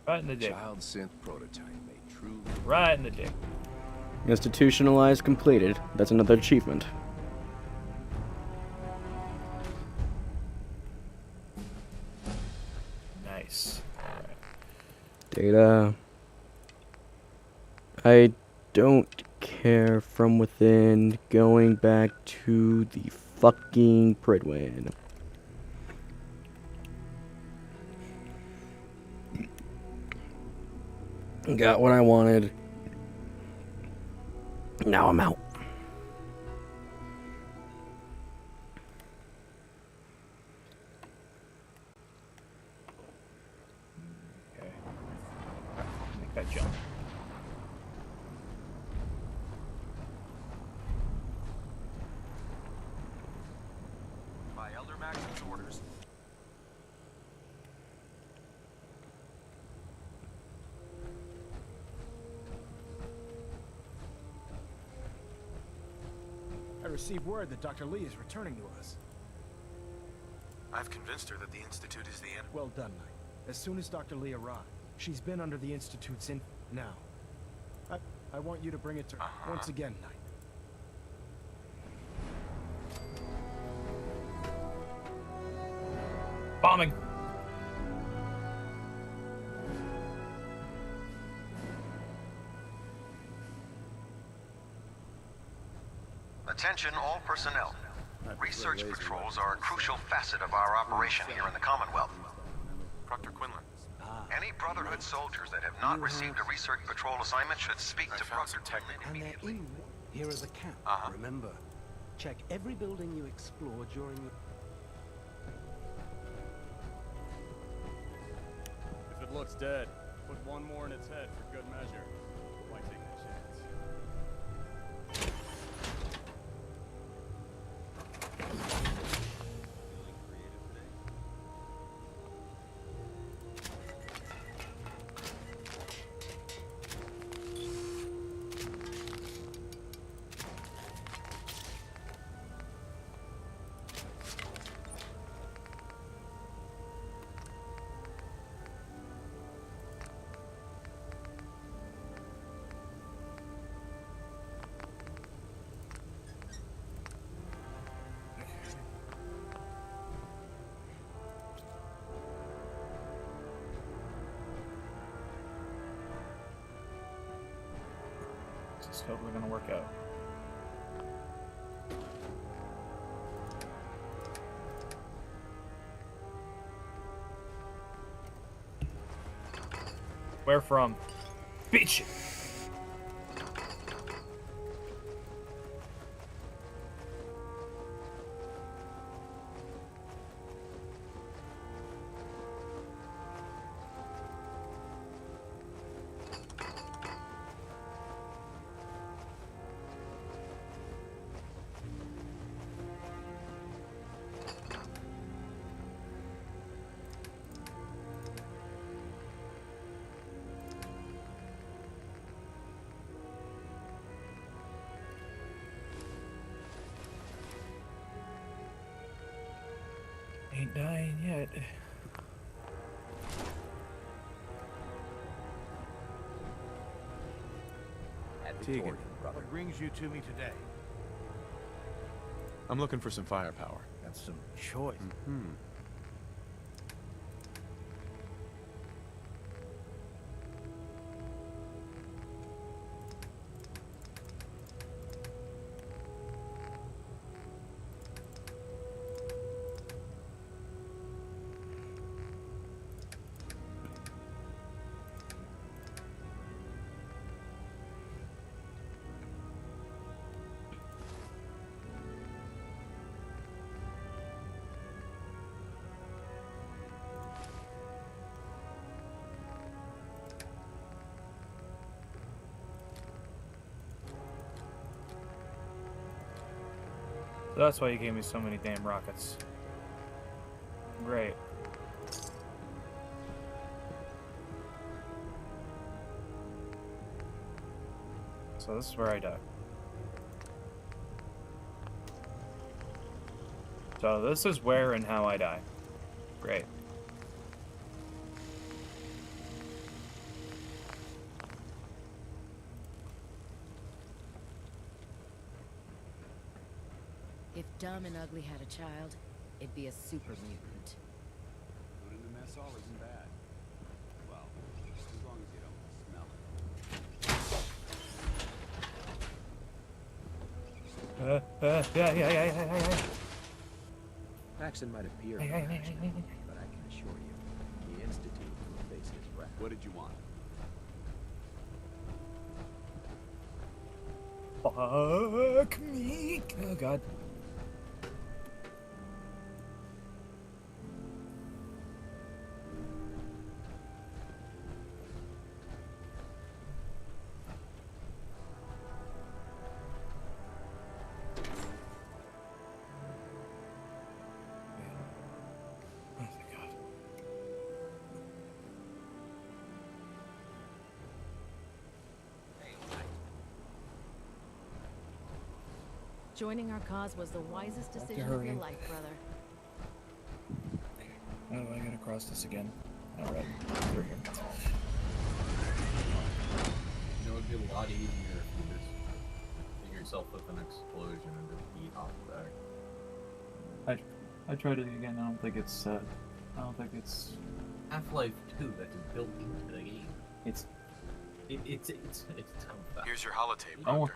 Right in the dick. Child synth prototype made truly. Right in the dick. Institutionalized completed. That's another achievement. Nice. Alright. Data. I don't care from within. Going back to the fucking Pridwin. Got what I wanted. Now I'm out. Okay. Make that jump. By Elder Maxim's orders. I received word that Dr. Lee is returning to us. I I've convinced her that the Institute is the end. Well done, Knight. As soon as Dr. Lee arrived, she's been under the Institute's now. I want you to bring it to her once again, Knight. Bombing. Attention all personnel. Research patrols are a crucial facet of our operation here in the Commonwealth. Proctor Quinlan. Any Brotherhood soldiers that have not received a research patrol assignment should speak to Proctor Quinlan And they're immediately. in. Here is a cap. Remember, check every building you explore during your... If it looks dead, put one more in its head for good measure. Why take a chance? This is totally gonna work out. Where from? Bitch! Ain't dying yet. Tegan, what brings you to me today? I'm looking for some firepower. That's some choice. So that's why you gave me so many damn rockets. Great. So this is where I die. So this is where and how I die. Great. If Dumb and Ugly had a child, it'd be a super mutant. Food in the mess hall isn't bad. Well, as long as you don't smell it. Yeah. Paxton might appear, Hey. but I can assure you, the Institute will face his wrath. What did you want? Fuck me. Oh god. Joining our cause was the wisest decision of your life, brother. across this again. Alright, through here. You know, it'd be a lot easier if you just hit yourself with an explosion and just eat off the back. I tried it again. I don't think it's. I don't think it's. Half-Life 2 that is built into the game. It's tough. Here's your holotape, Don't, Doctor.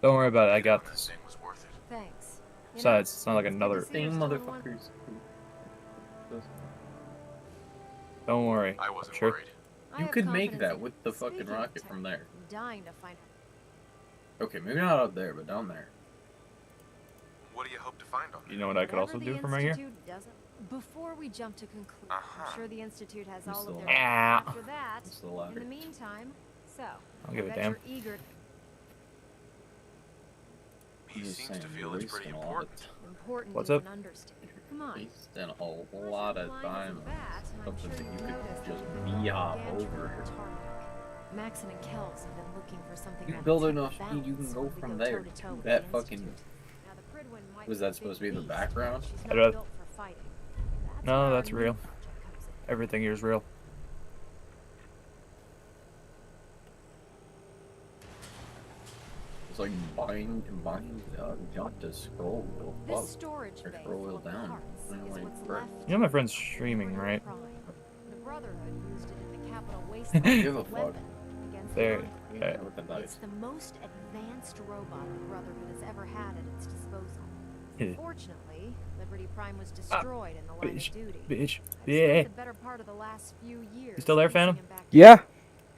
don't worry about it. I got this. Thing was worth it. Thanks. Besides, it's not like another thing, motherfuckers. Don't worry. I wasn't sure. worried. You could make that with the fucking rocket from there. I'm dying to find Okay, maybe not up there, but down there. What do you hope to find on You know what I could also do from right here? Before we jump to conclusion, I'm sure the Institute has Who's all of the their ladder? after that. Who's the ladder? In the meantime, so I'll give a bet damn. you're eager. He Just seems saying, to you're feel it's pretty wasting a lot important. Important What's is up? an understatement. Come on. Wasting a whole lot of time on something that you could just hop over. Maxon and Kells have been looking for something. You that build will enough tip the speed, you can balance go when we from go there toe-to-toe to with that the fucking. Institute. Now, the Pridwen might Was be that a supposed to big be in the beast, background? but she's I'd not rather- built for fighting. That's No, where that's our real. new project comes in. Everything here is real. It's like combined jump to scroll wheel This up storage or bay scroll full wheel of down. parts And is like, what's for- left You know my friend's streaming, right? Prime. The Brotherhood used it in the Capital Waste Give as a a fuck. weapon against There. the Okay. Look at It's that. the most advanced robot the Brotherhood has ever had at its disposal. Fortunately, Liberty Prime was destroyed in the line Bitch. of duty. Bitch. I've Yeah. spent the better part of the last few years You still there, piecing Phantom? him back Yeah. together.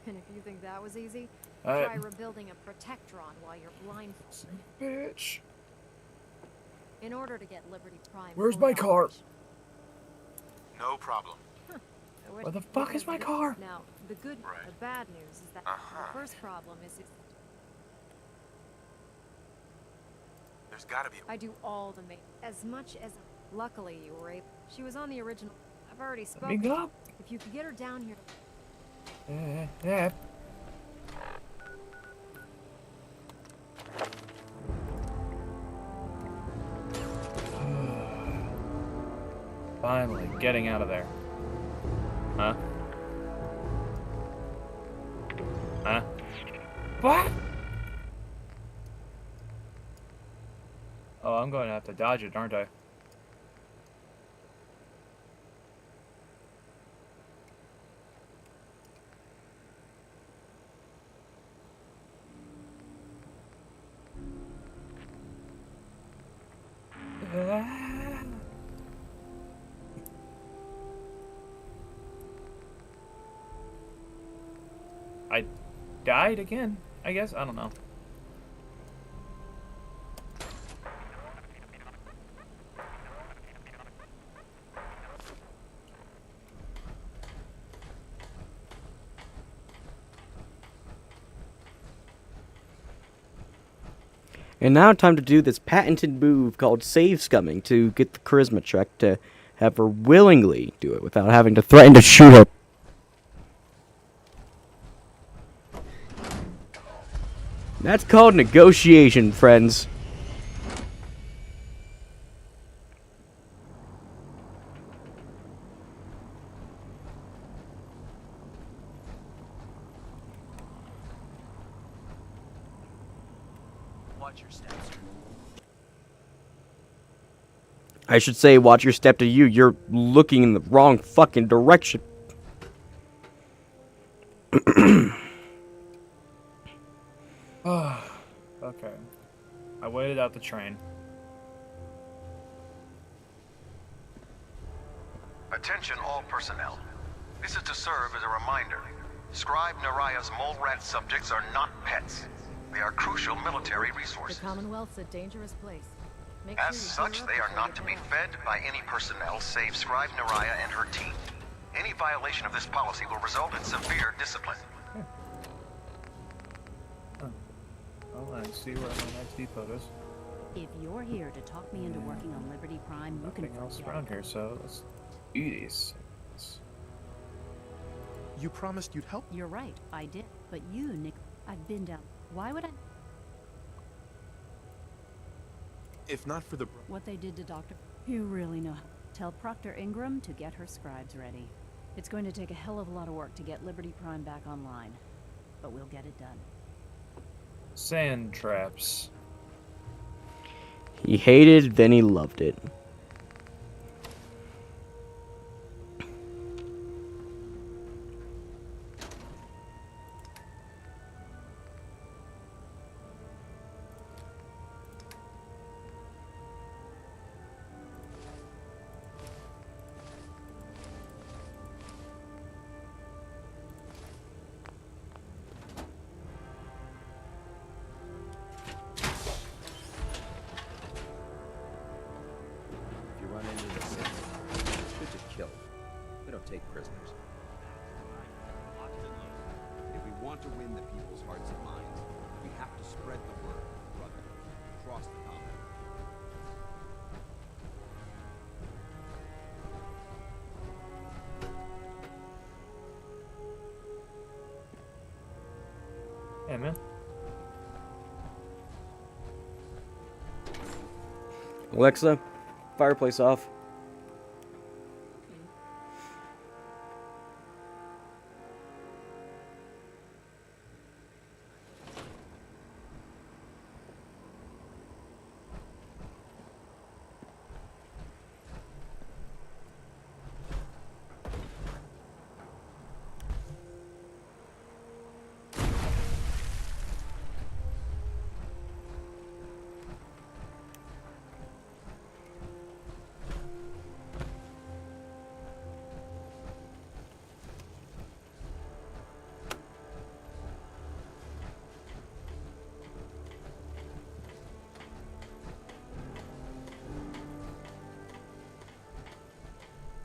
And if you think that was easy, Alright. try rebuilding a Protectron while you're blindfolded. Bitch. In order to get Liberty Prime. Where's fully my car? operational. No problem. I wish- Where the fuck is my car? Now, the good, the bad news is that the first problem is There's gotta be. I do all the as much as. Luckily, you were able. She was on the original. I've already me spoken. go. If you could get her down here. Yeah. Finally, getting out of there. Huh? Huh? What? Oh, I'm going to have to dodge it, aren't I? I died again, I guess. I don't know. And now time to do this patented move called save scumming to get the charisma check to have her willingly do it without having to threaten to shoot her. That's called negotiation, friends. Watch your steps. I should say, watch your step to you. You're looking in the wrong fucking direction. Okay. I waited out the train. Attention all personnel. This is to serve as a reminder. Scribe Naraya's mole rat subjects are not pets. They are crucial military The resources. Commonwealth's a dangerous place. Make As sure you such, gear up they are before not you to be go. fed by any personnel save Scribe Naraya and her team. Any violation of this policy will result in severe discipline. Oh, I see where my next depot is. If you're here to talk me into working on Liberty Prime, you can Nothing else forget around it. here, so let's do these. You promised you'd help. You're right, I did. But you, Nick, I've been down. Why would I? If not for the. What they did to Dr. You really know how. Tell Proctor Ingram to get her scribes ready. It's going to take a hell of a lot of work to get Liberty Prime back online, but we'll get it done. Sand traps. He hated, then he loved it. If you run into the signal, shoot to kill. We don't take prisoners. If we want to win the people's hearts and minds, we have to spread the word, brother. Across the combat. Hey, man. Alexa, fireplace off.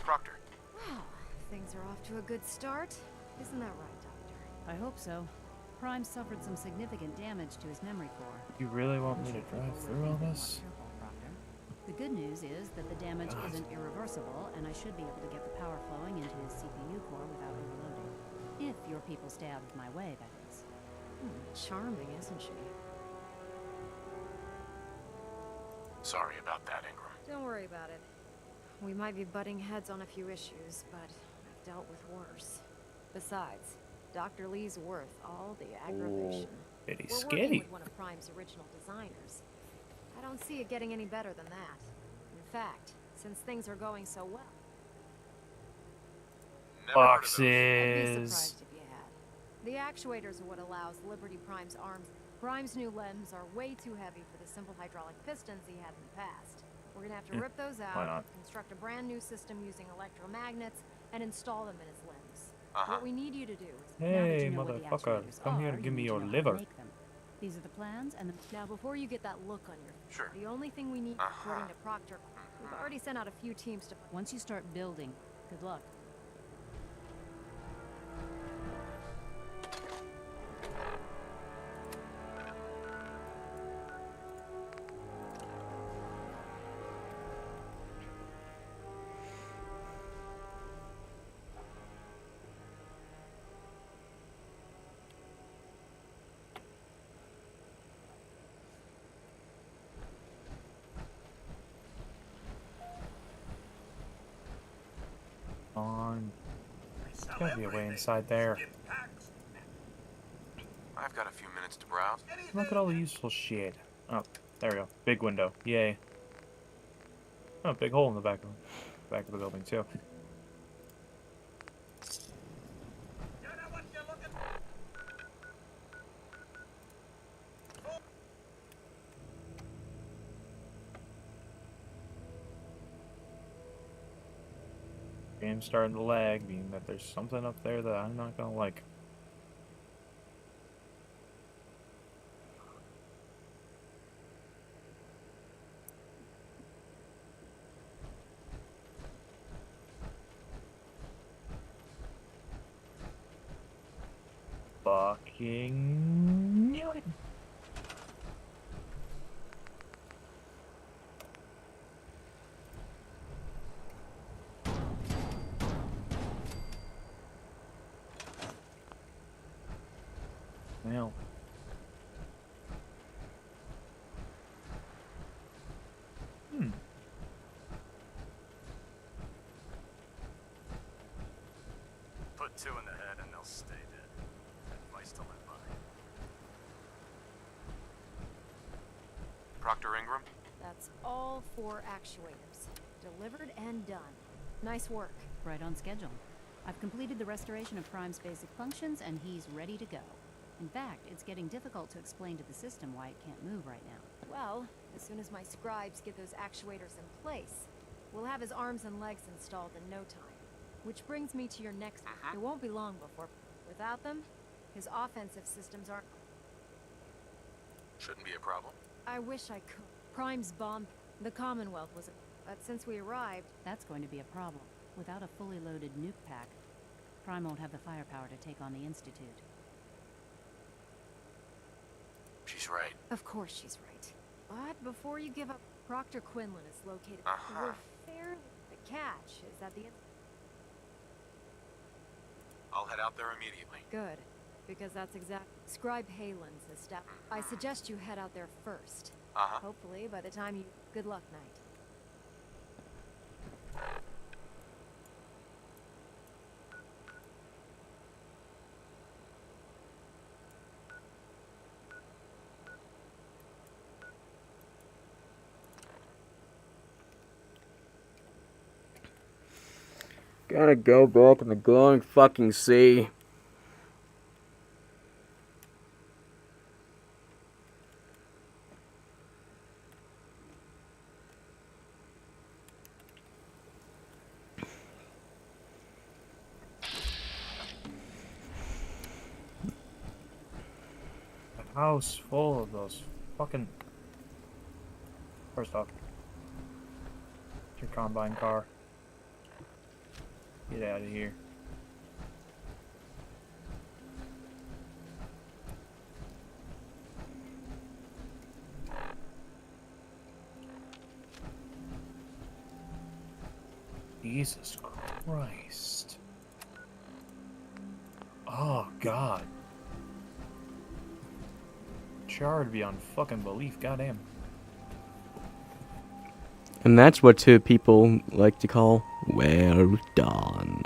Proctor. Wow, things are off to a good start. Isn't that right, Doctor? I hope so. Prime suffered some significant damage to his memory core. You really want me to drive through all this? The good news is that the damage isn't irreversible, and I should be able to get the power flowing into his CPU core without overloading. If your people stay out of my way, that is. Charming, isn't she? Sorry about that, Ingram. Don't worry about it. We might be butting heads on a few issues, but I've dealt with worse. Besides, Dr. Lee's worth all the aggravation. Pretty We're scary. working with one of Prime's original designers. I don't see it getting any better than that. In fact, since things are going so well, I'd be Boxes. surprised if you had. The actuators are what allows Liberty Prime's arms. Prime's new limbs are way too heavy for the simple hydraulic pistons he had in the past. We're gonna have to rip those Why out, not? construct a brand new system using electromagnets, and install them in his limbs. Uh-huh. What we need you to do is Hey, motherfucker, come here and give me your liver. These are the plans and the... Now, before you get that look on your face, Sure. the only thing we need, according to Proctor, we've already sent out a few teams to... Once you start building, good luck. On. There's gotta be a way inside there. I've got a few minutes to browse. Look at all the useful shit. Oh, there we go. Big window. Yay. Oh, big hole in the back of the building too. Game's starting to lag, meaning that there's something up there that I'm not gonna like. Fucking knew it. Well. Put 2 in the head and they'll stay dead. Advice to live by. Proctor Ingram? That's all 4 actuators. Delivered and done. Nice work. Right on schedule. I've completed the restoration of Prime's basic functions, and he's ready to go. In fact, it's getting difficult to explain to the system why it can't move right now. Well, as soon as my scribes get those actuators in place, we'll have his arms and legs installed in no time. Which brings me to your next... It won't be long before... Without them, his offensive systems aren't... Shouldn't be a problem. I wish I could. Prime's bomb... The Commonwealth was... But since we arrived... That's going to be a problem. Without a fully loaded nuke pack, Prime won't have the firepower to take on the Institute. She's right. Of course she's right. But before you give up, Proctor Quinlan is located... We're fairly... The catch is that the... I'll head out there immediately. Good. Because that's exact... Scribe Halen's the step. I suggest you head out there first. Hopefully, by the time you... Good luck, Knight. Gotta go back in the glowing fucking sea. A house full of those fucking... First off, your Combine car. Get out of here. Jesus Christ. Oh, God. Charred beyond fucking belief, goddamn. And that's what two people like to call well done.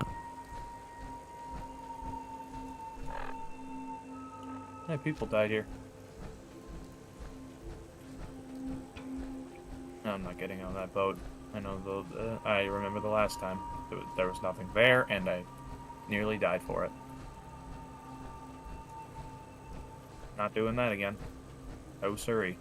Hey, people died here. I'm not getting on that boat. I know I remember the last time. There was nothing there, and I nearly died for it. Not doing that again. Oh, sorry.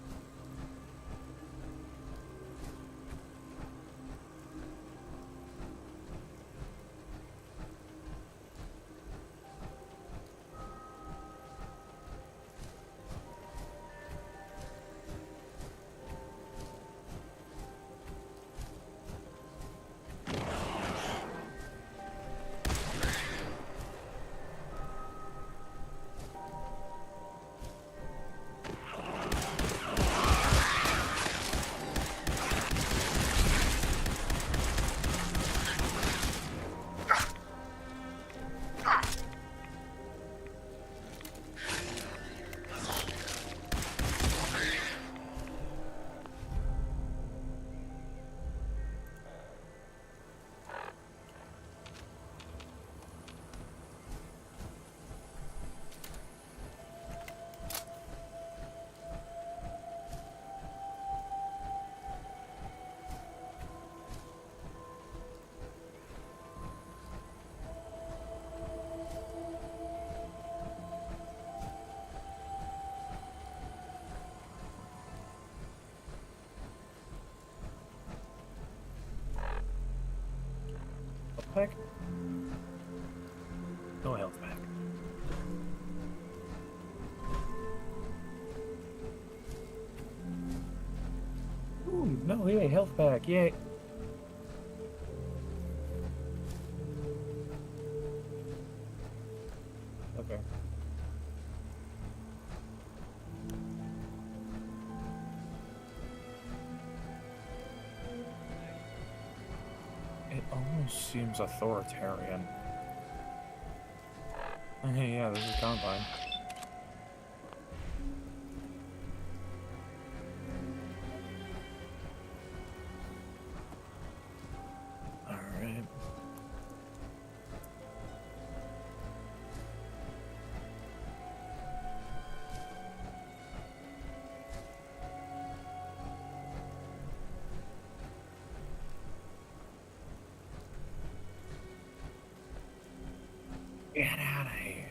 Pack? No health pack. Ooh, no, yay, health pack, yay. Okay. It almost seems authoritarian. Hey, yeah, this is Combine. Alright. Get out of here.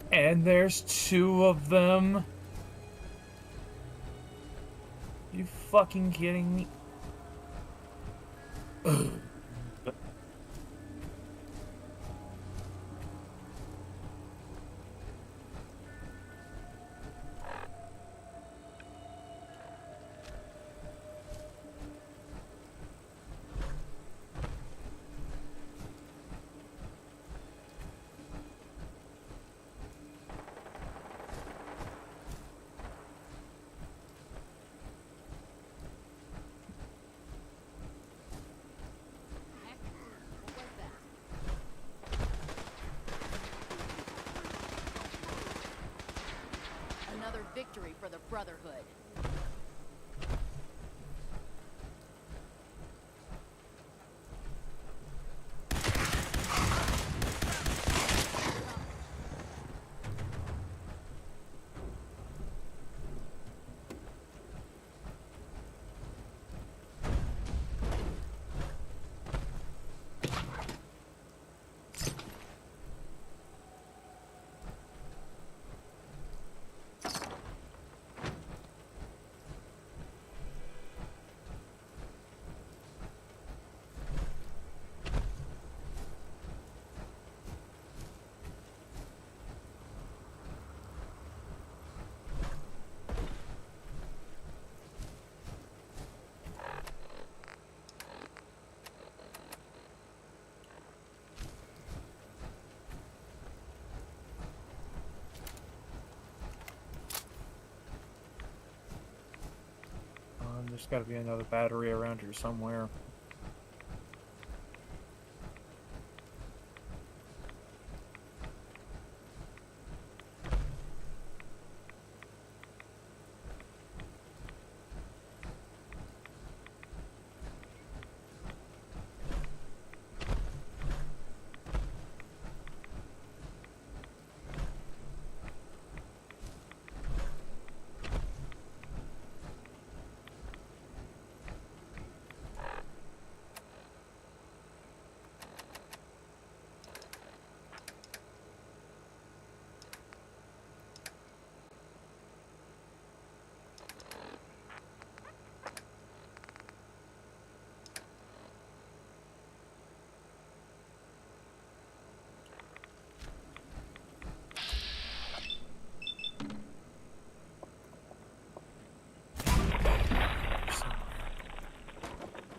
And there's 2 of them. You fucking kidding me? Ugh. Another victory for the Brotherhood. There's got to be another battery around here somewhere.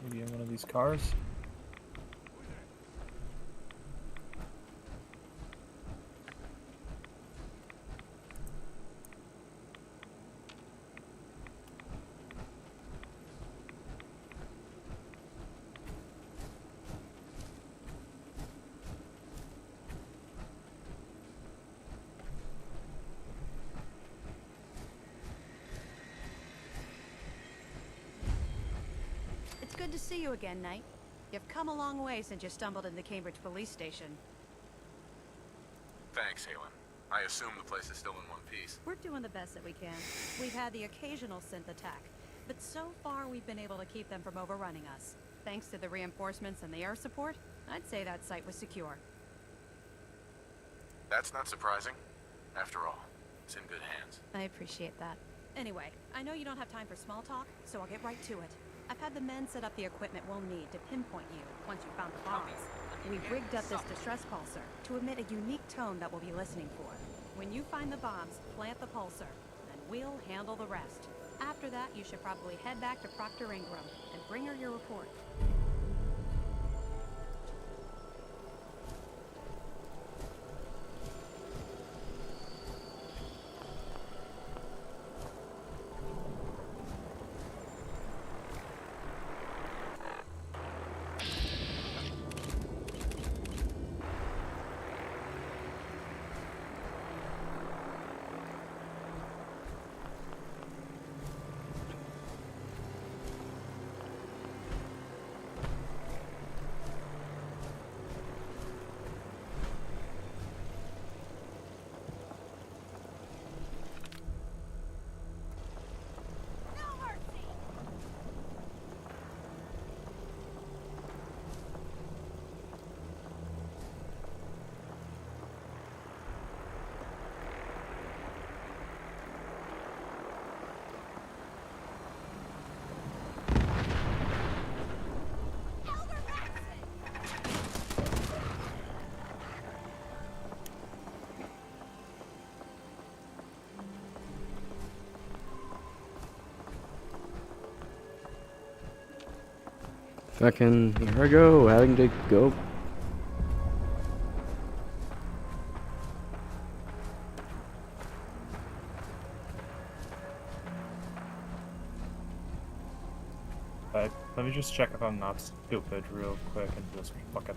Maybe in one of these cars? Good to see you again, Knight. You've come a long way since you stumbled in the Cambridge police station. Thanks, Halen. I assume the place is still in one piece. We're doing the best that we can. We've had the occasional synth attack, but so far we've been able to keep them from overrunning us. Thanks to the reinforcements and the air support, I'd say that site was secure. That's not surprising. After all, it's in good hands. I appreciate that. Anyway, I know you don't have time for small talk, so I'll get right to it. I've had the men set up the equipment we'll need to pinpoint you once you found the bombs. We've rigged up this distress pulsar to emit a unique tone that we'll be listening for. When you find the bombs, plant the pulsar, and we'll handle the rest. After that, you should probably head back to Proctor Ingram and bring her your report. Fucking, here I go, having to go. Let me just check if I'm not stupid real quick and just fucking...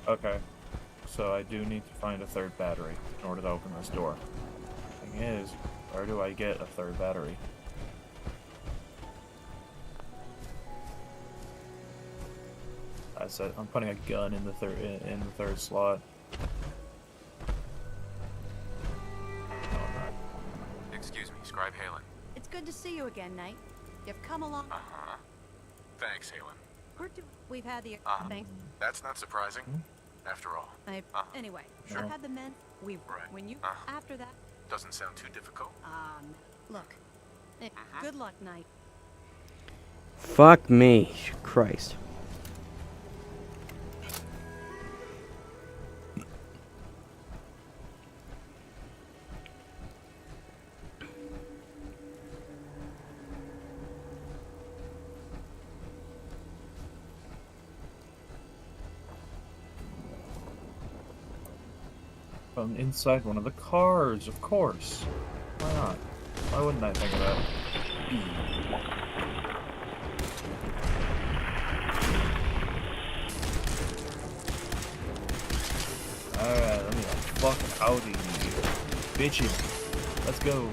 Okay. So I do need to find a third battery in order to open this door. Thing is, where do I get a third battery? I said I'm putting a gun in the third slot. Excuse me, Scribe Halen. It's good to see you again, Knight. You've come along. Thanks, Halen. We've had the thanks. That's not surprising. After all. Anyway, Sure. I've had the men. When you after that. Doesn't sound too difficult. Look. Good luck, Knight. Fuck me. Christ. From inside one of the cars, of course. Why not? Why wouldn't I think of that? Alright, let me the fuck out of here. Bitchy. Let's go.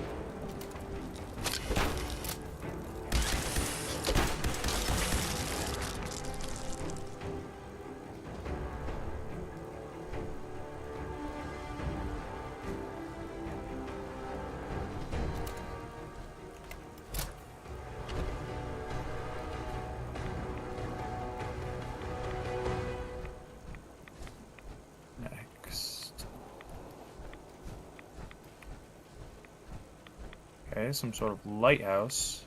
Okay, some sort of lighthouse.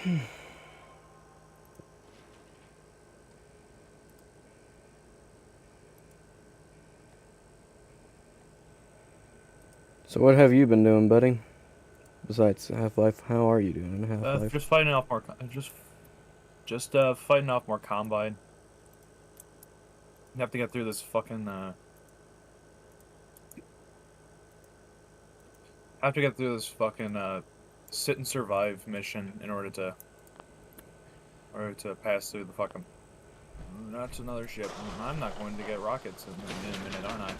So what have you been doing, buddy? Besides Half-Life, how are you doing in Half-Life? Just fighting off more. Just fighting off more Combine. You have to get through this fucking. I have to get through this fucking sit and survive mission in order to pass through the fucking. That's another ship. I'm not going to get rockets in a minute, aren't I?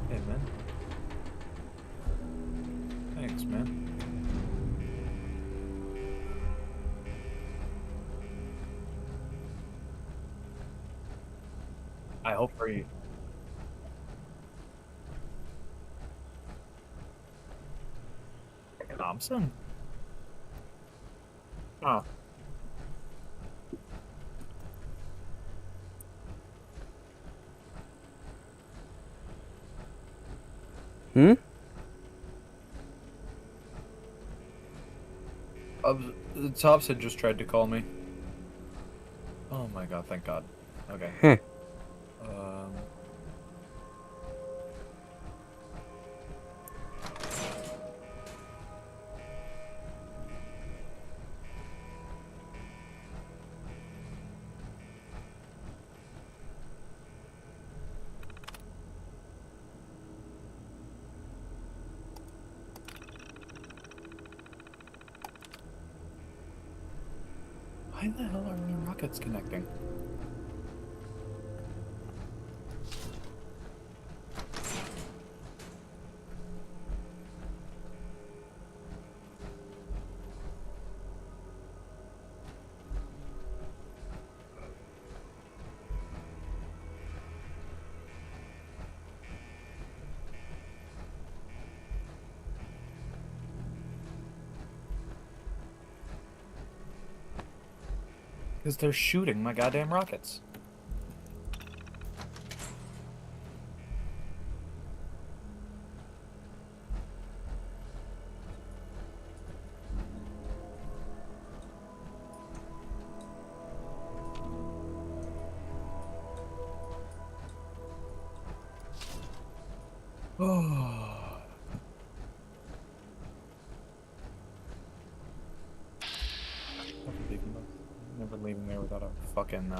Hey, man. Thanks, man. I hope for you. Thompson? Oh. Hmm? The Tops had just tried to call me. Oh my god, thank god. Okay. Huh. Why the hell are my rockets connecting? Because they're shooting my goddamn rockets. Oh. Never leaving there without a fucking,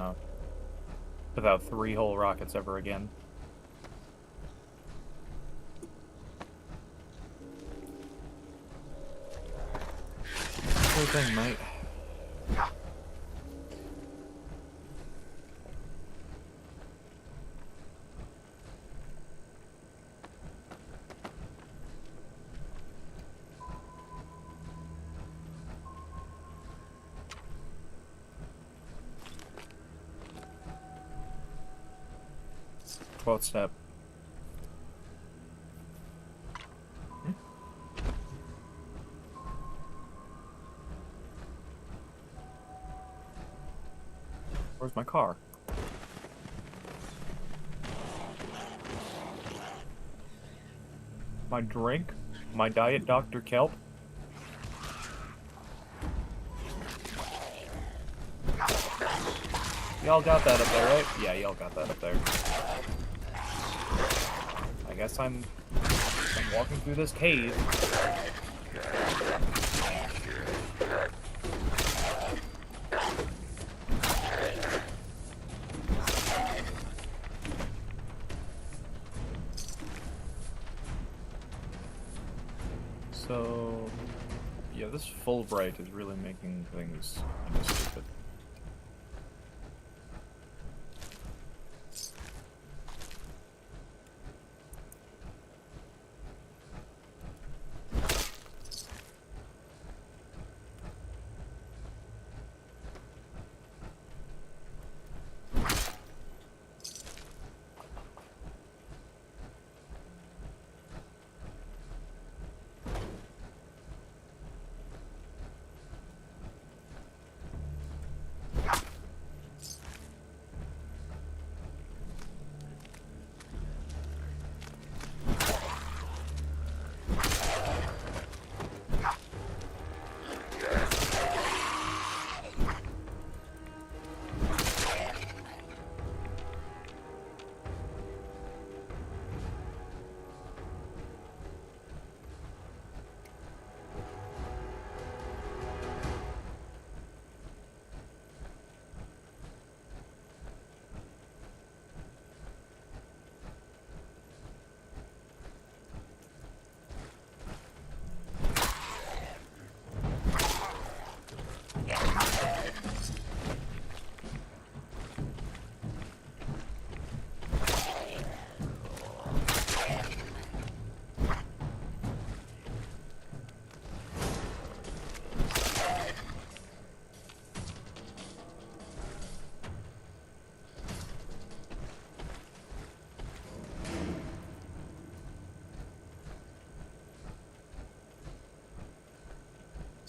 without 3 whole rockets ever again. Sure thing, mate. Twelfth step. Where's my car? My drink? My diet Dr. Kelp? Y'all got that up there, right? Yeah, y'all got that up there. I guess I'm walking through this cave. So, yeah, this Fulbright is really making things stupid.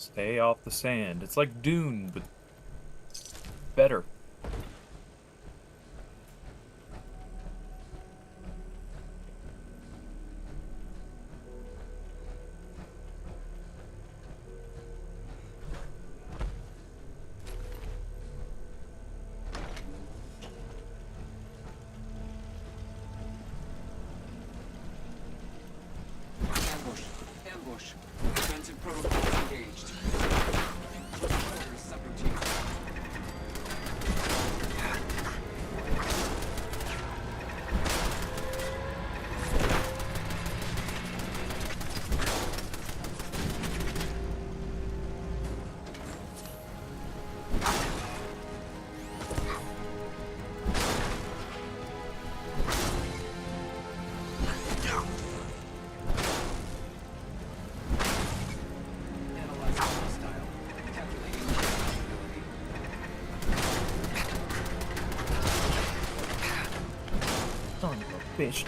Stay off the sand. It's like Dune, but better. Ambush. Ambush. Defensive protocols engaged. Subroutine. Son of a bitch.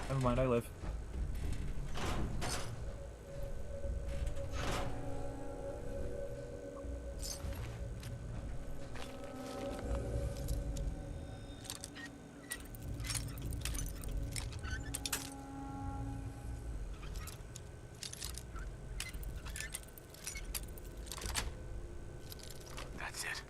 Never mind, I live. That's it.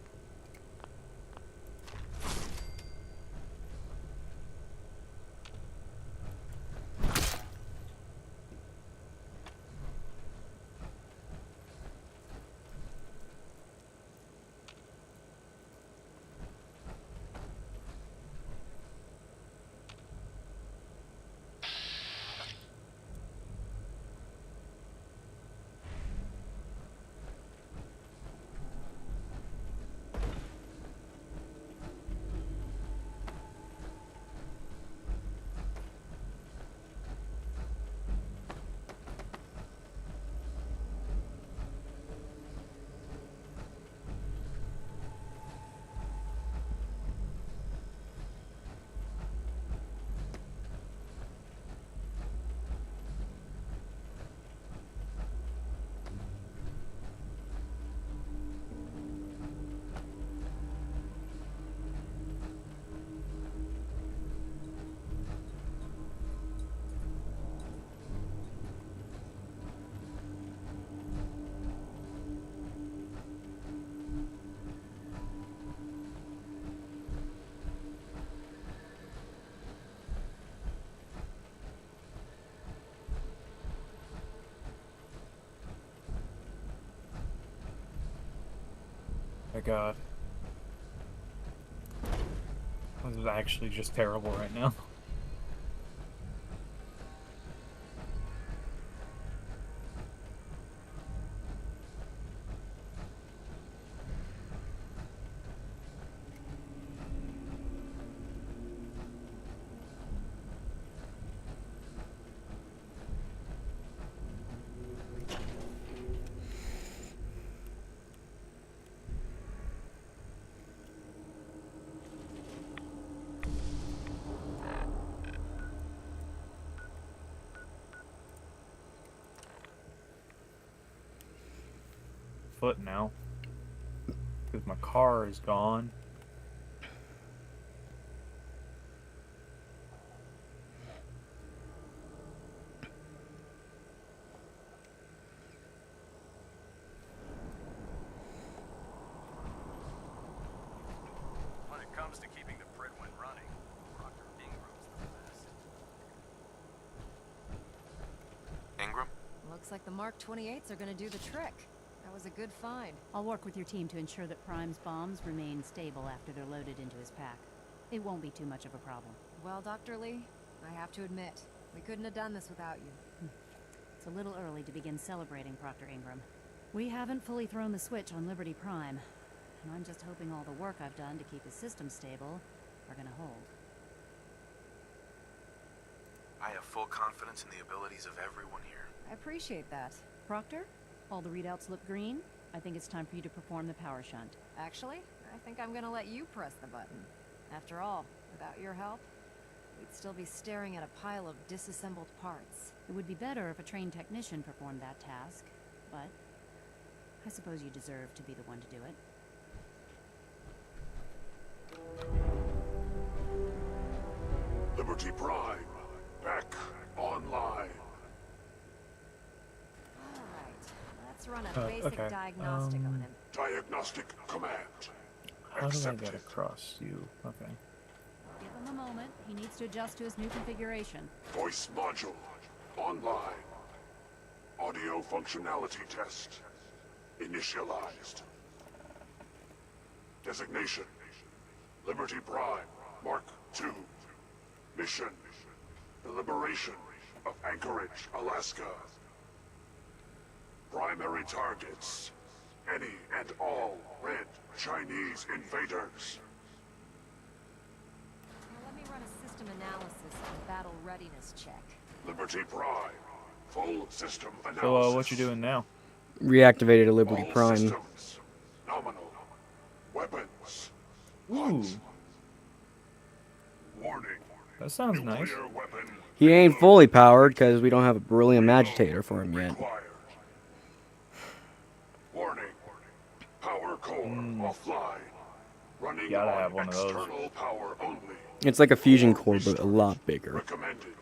my god. This is actually just terrible right now. Foot now, because my car is gone. When it comes to keeping the Prydwen running, Dr. Ingram's the best. Ingram? Looks like the Mark 28s are gonna do the trick. That was a good find. I'll work with your team to ensure that Prime's bombs remain stable after they're loaded into his pack. It won't be too much of a problem. Well, Dr. Lee, I have to admit, we couldn't have done this without you. It's a little early to begin celebrating, Proctor Ingram. We haven't fully thrown the switch on Liberty Prime, and I'm just hoping all the work I've done to keep his system stable are gonna hold. I have full confidence in the abilities of everyone here. I appreciate that. Proctor, all the readouts look green. I think it's time for you to perform the power shunt. Actually, I think I'm gonna let you press the button. After all, without your help, we'd still be staring at a pile of disassembled parts. It would be better if a trained technician performed that task, but I suppose you deserve to be the one to do it. Liberty Prime, back online. Let's run a basic diagnostic on him. Diagnostic command. How do I get across you? Okay. Give him a moment. He needs to adjust to his new configuration. Voice module online. Audio functionality test initialized. Designation: Liberty Prime Mark II. Mission: the liberation of Anchorage, Alaska. Primary targets: any and all red Chinese invaders. Now let me run a system analysis and battle readiness check. Liberty Prime, full system analysis. So, what you doing now? Reactivated a Liberty All Prime. systems nominal. Weapons. Ooh. Warning. That sounds nice. Nuclear weapon He ain't fully powered because we don't have a beryllium agitator for him yet. required. Warning. Power core offline. Running Gotta on have one of those. external power only. It's like a fusion core, but a lot bigger. Recommended.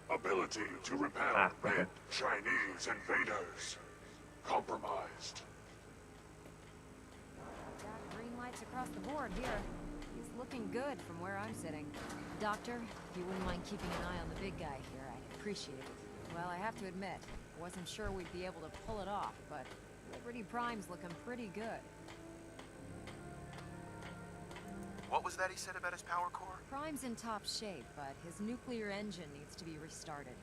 Ability to repel red Chinese invaders. Compromised. Got green lights across the board here. He's looking good from where I'm sitting. Doctor, if you wouldn't mind keeping an eye on the big guy here, I'd appreciate it. Well, I have to admit, I wasn't sure we'd be able to pull it off, but Liberty Prime's looking pretty good. What was that he said about his power core? Prime's in top shape, but his nuclear engine needs to be restarted.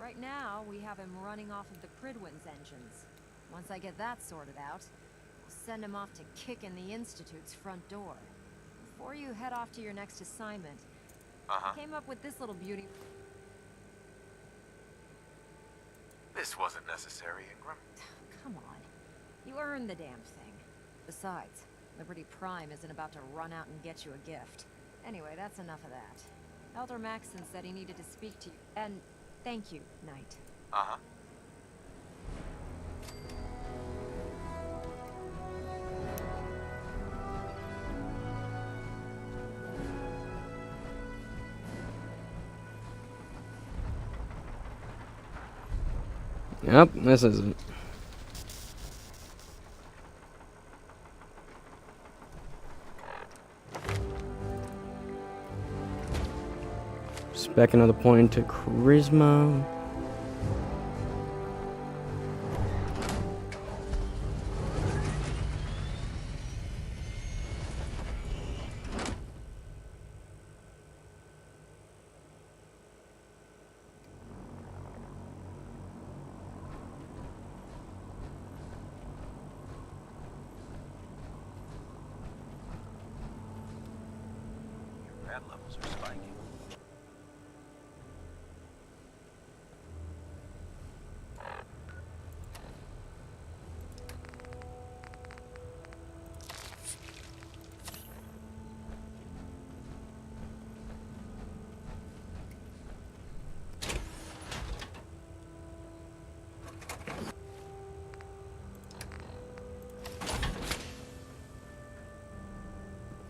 Right now, we have him running off of the Prydwen's engines. Once I get that sorted out, I'll send him off to kick in the Institute's front door. Before you head off to your next assignment, I came up with this little beauty. This wasn't necessary, Ingram. Come on. You earned the damn thing. Besides, Liberty Prime isn't about to run out and get you a gift. Anyway, that's enough of that. Elder Maxson said he needed to speak to you. And thank you, Knight. Uh-huh. Yep, this is it. Spec another point to charisma. rad levels are spiking.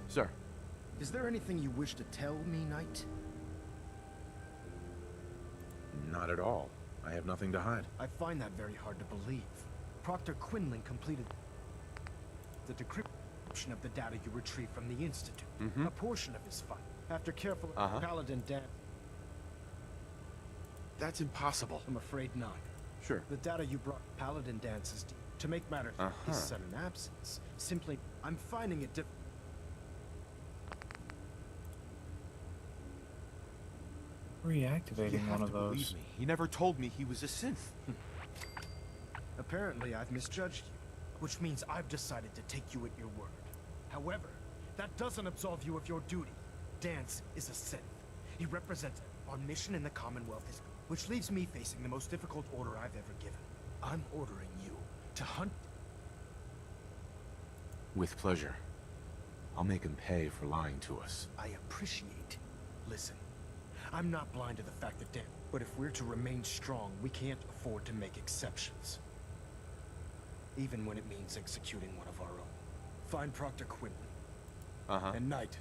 Sir. Is there anything you wish to tell me, Knight? Not at all. I have nothing to hide. I find that very hard to believe. Proctor Quinlan completed the decryption of the data you retrieved from the Institute. A portion of his file. After careful Paladin Dan. That's impossible. I'm afraid not. Sure. The data you brought Paladin dances to make matters his sudden absence. Simply, I'm finding it difficult. Reactivating one of those. Believe me, he never told me he was a synth. Apparently, I've misjudged you, which means I've decided to take you at your word. However, that doesn't absolve you of your duty. Dance is a synth. He represents our mission in the Commonwealth, which leaves me facing the most difficult order I've ever given. I'm ordering you to hunt. With pleasure. I'll make him pay for lying to us. I appreciate. Listen, I'm not blind to the fact that but if we're to remain strong, we can't afford to make exceptions. Even when it means executing one of our own. Find Proctor Quinlan. And Knight,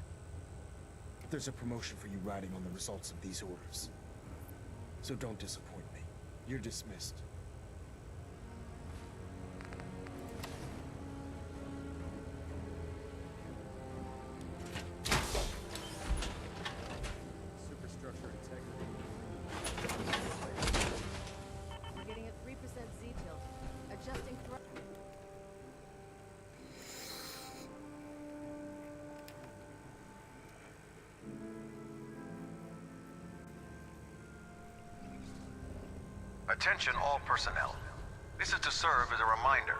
there's a promotion for you riding on the results of these orders. So don't disappoint me. You're dismissed. Superstructure integrity. We're getting a 3% Z tilt. Adjusting thrust. Attention all personnel. This is to serve as a reminder.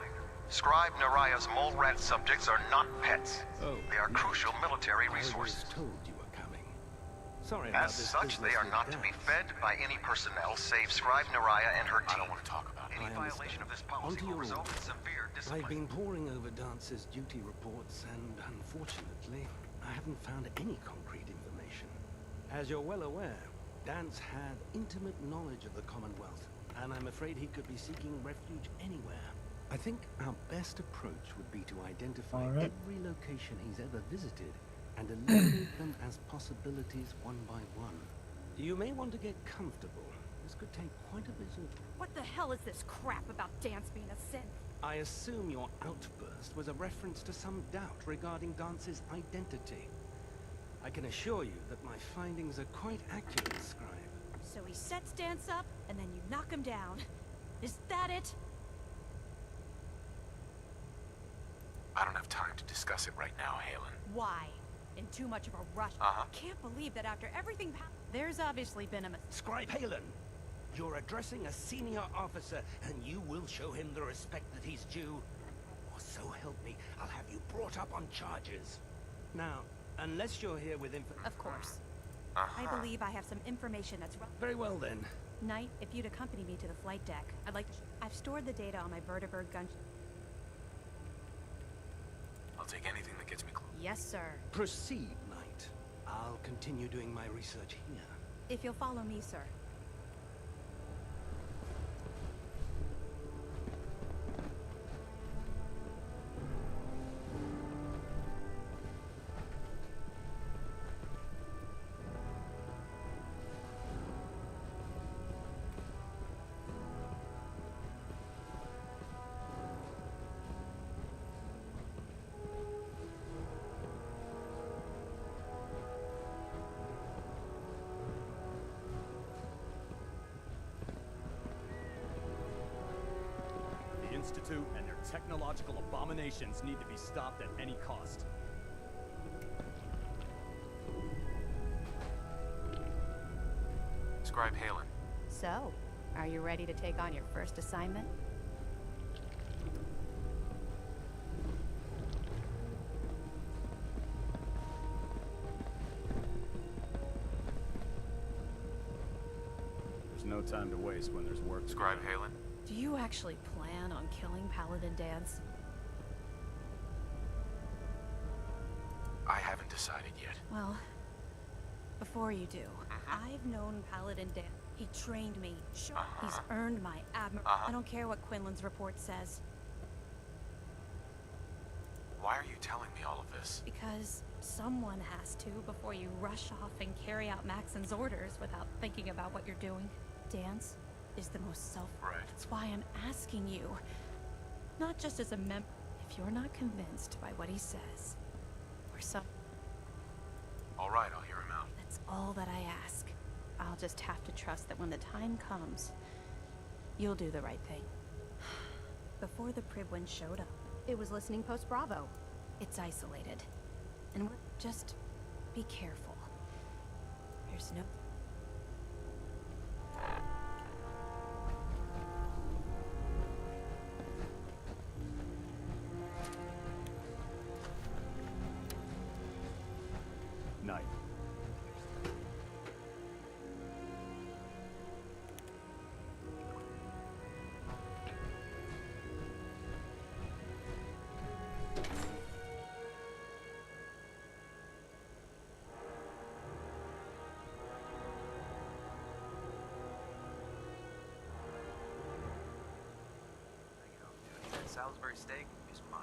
Scribe Naraya's mole rat subjects are not pets. They are crucial military resources. Told you were coming. Sorry about As this such, they are business not with to be Dance. fed by any personnel save Scribe Naraya and her team. I don't want to talk about it. Any I violation of this policy Onto will your result in orders. severe discipline. I've been poring over Dance's duty reports, and unfortunately, I haven't found any concrete information. As you're well aware, Dance had intimate knowledge of the Commonwealth, and I'm afraid he could be seeking refuge anywhere. I think our best approach would be to identify every location he's ever visited and eliminate them as possibilities one by one. You may want to get comfortable. This could take quite a bit of... What the hell is this crap about Dance being a synth? I assume your outburst was a reference to some doubt regarding Dance's identity. I can assure you that my findings are quite accurate, Scribe. So he sets Dance up, and then you knock him down. Is that it? I don't have time to discuss it right now, Halen. Why? In too much of a rush. Can't believe that after everything there's obviously been a Scribe Halen, you're addressing a senior officer, and you will show him the respect that he's due. Or so help me, I'll have you brought up on charges. Now, unless you're here with Of course. I believe I have some information that's... Very well, then. Knight, if you'd accompany me to the flight deck, I'd like to... I've stored the data on my vertibird gun... I'll take anything that gets me close. Yes, sir. Proceed, Knight. I'll continue doing my research here. If you'll follow me, sir. The Institute and their technological abominations need to be stopped at any cost. Scribe Halen. So, are you ready to take on your first assignment? No time to waste when there's work. Scribe Halen? Do you actually plan on killing Paladin Dance? I haven't decided yet. Well, before you do, I've known Paladin Dance. He trained me. He's earned my admiration. I don't care what Quinlan's report says. Why are you telling me all of this? Because someone has to before you rush off and carry out Maxon's orders without thinking about what you're doing. Dance is the most Right. That's why I'm asking you. Not just as a member. If you're not convinced by what he says, or some... All right, I'll hear him out. That's all that I ask. I'll just have to trust that when the time comes, you'll do the right thing. Before the Pribwin showed up, it was listening post Bravo. It's isolated. And just be careful. There's no... Night. That Salisbury steak is mine.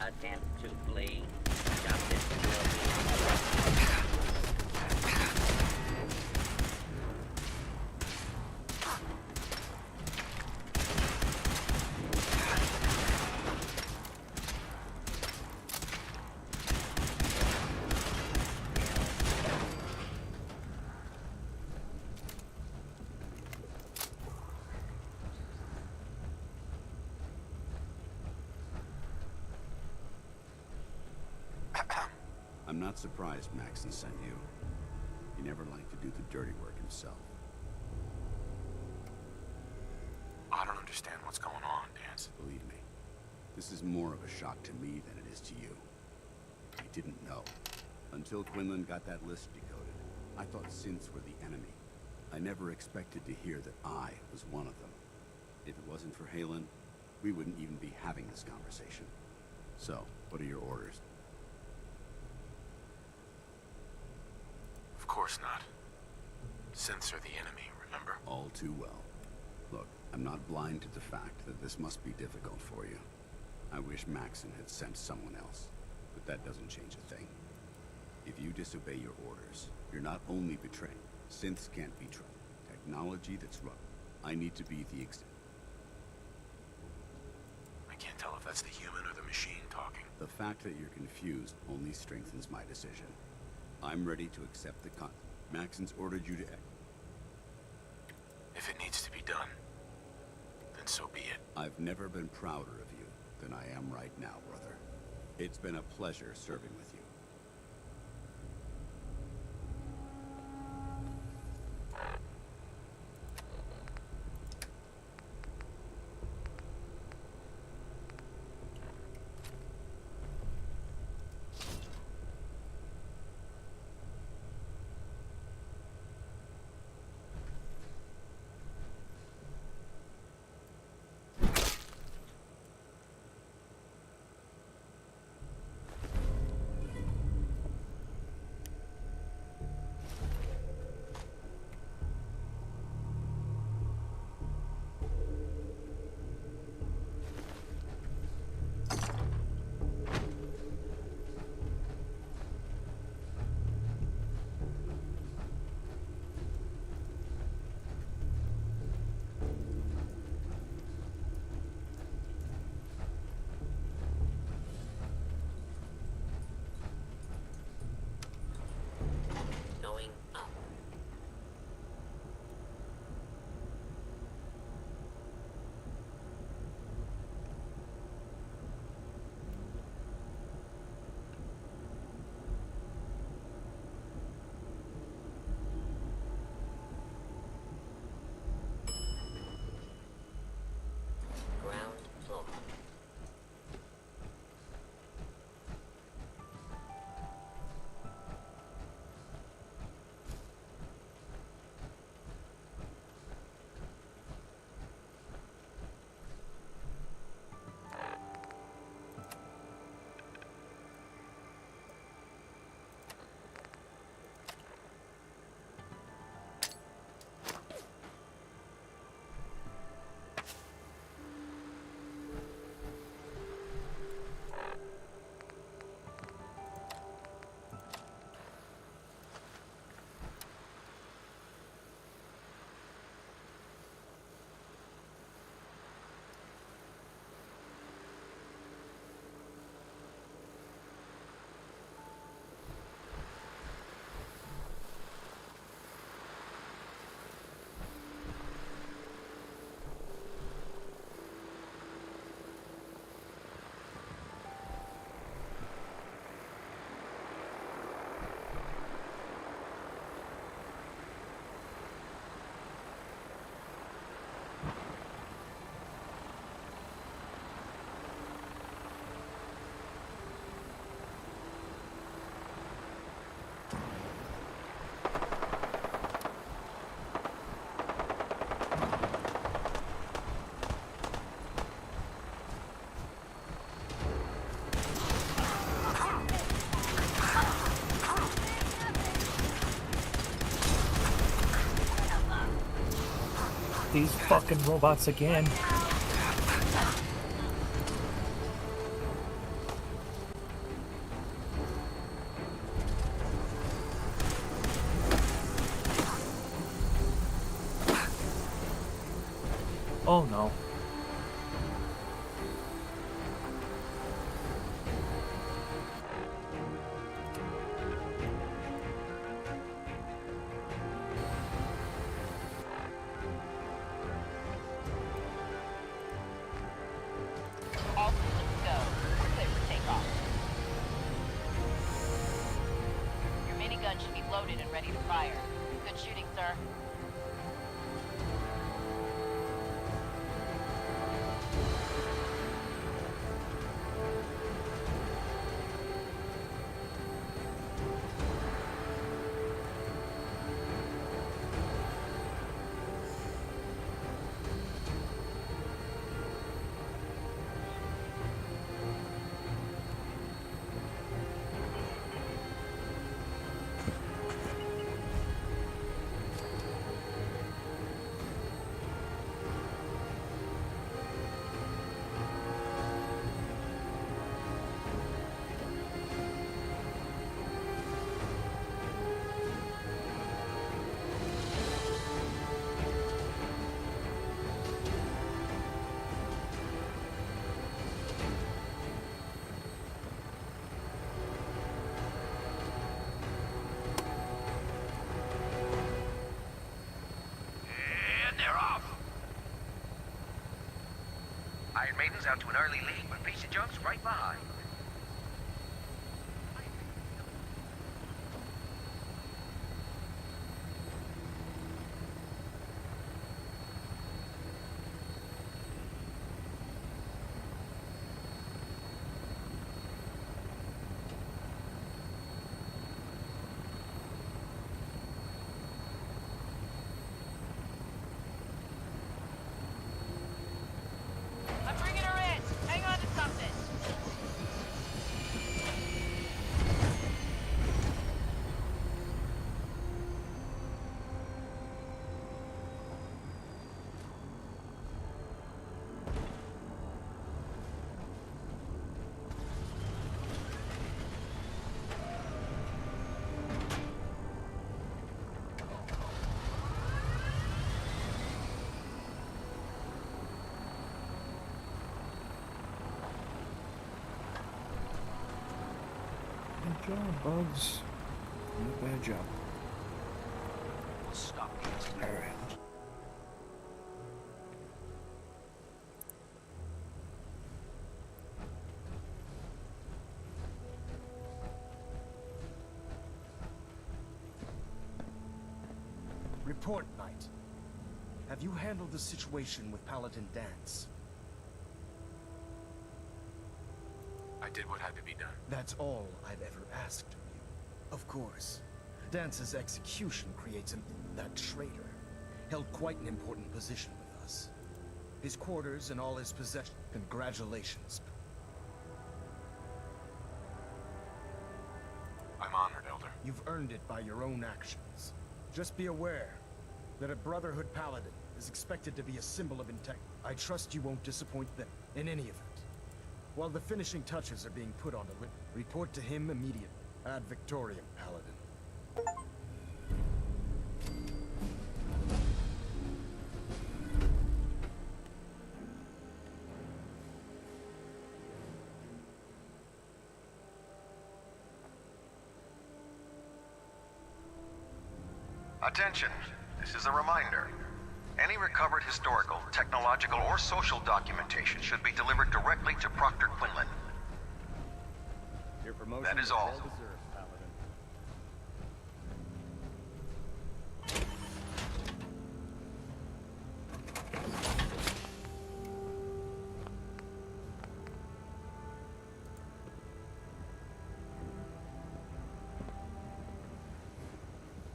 attempt to flee. Justice will be I'm not surprised Maxon sent you. He never liked to do the dirty work himself. I don't understand what's going on, Danse. Believe me, this is more of a shock to me than it is to you. I didn't know. Until Quinlan got that list decoded, I thought synths were the enemy. I never expected to hear that I was one of them. If it wasn't for Haylen, we wouldn't even be having this conversation. So, what are your orders? Of course not. Synths are the enemy, remember? All too well. Look, I'm not blind to the fact that this must be difficult for you. I wish Maxon had sent someone else, but that doesn't change a thing. If you disobey your orders, you're not only betraying. Synths can't betray. Technology that's wrong. I need to be the I can't tell if that's the human or the machine talking. The fact that you're confused only strengthens my decision. I'm ready to accept the Maxon's ordered you to If it needs to be done, then so be it. I've never been prouder of you than I am right now, brother. It's been a pleasure serving with you. Going up. Ground floor. These fucking robots again. Oh no. All systems go. Clear for takeoff. gun should be loaded and ready to fire. Good shooting, sir. Iron Maiden's out to an early lead, but Piece of Junk's right behind. I'm bringing her in. Hang on to something. Good job, Bugs. Not a bad job. Stop casting. Alright. Report, Knight. Have you handled the situation with Paladin Danse? I did what had to be done. That's all I've ever asked of you. Of course. Dance's execution creates him. That traitor held quite an important position with us. His quarters and all his possessions. Congratulations. I'm honored, Elder. You've earned it by your own actions. Just be aware that a Brotherhood Paladin is expected to be a symbol of integrity. I trust you won't disappoint them in any event. While the finishing touches are being put on the report to him immediately. Ad Victoriam, Paladin. Attention, this is a reminder. Any recovered historical, technological, or social documentation should be delivered directly to Proctor Quinlan. Your promotion That is all. well deserved, Paladin.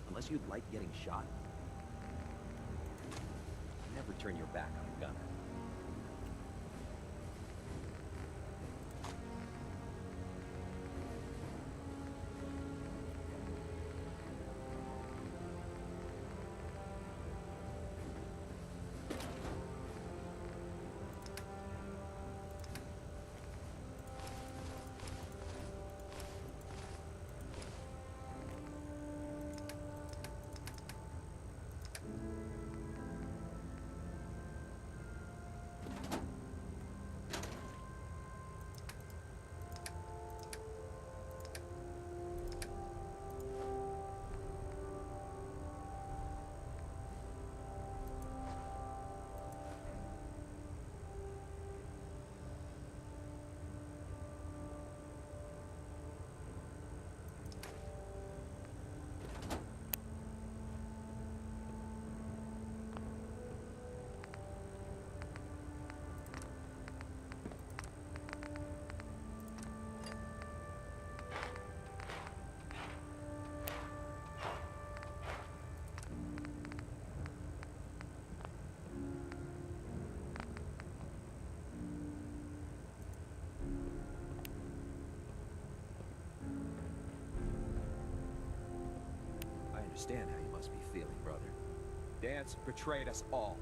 Unless you'd like getting shot, never turn your back on a gunner. understand how you must be feeling, brother. Dance betrayed us all.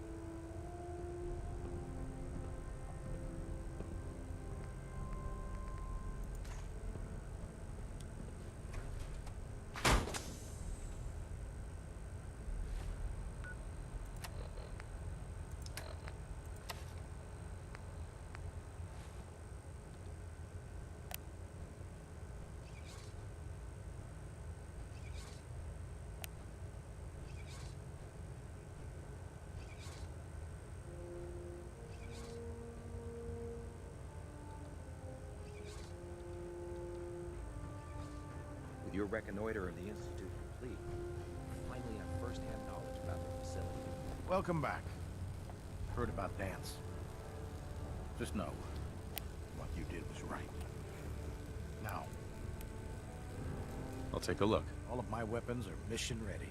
With your reconnoiter of the Institute complete, we finally have first-hand knowledge about the facility. Welcome back. Heard about Dance. Just know, what you did was right. Now, I'll take a look. all of my weapons are mission ready.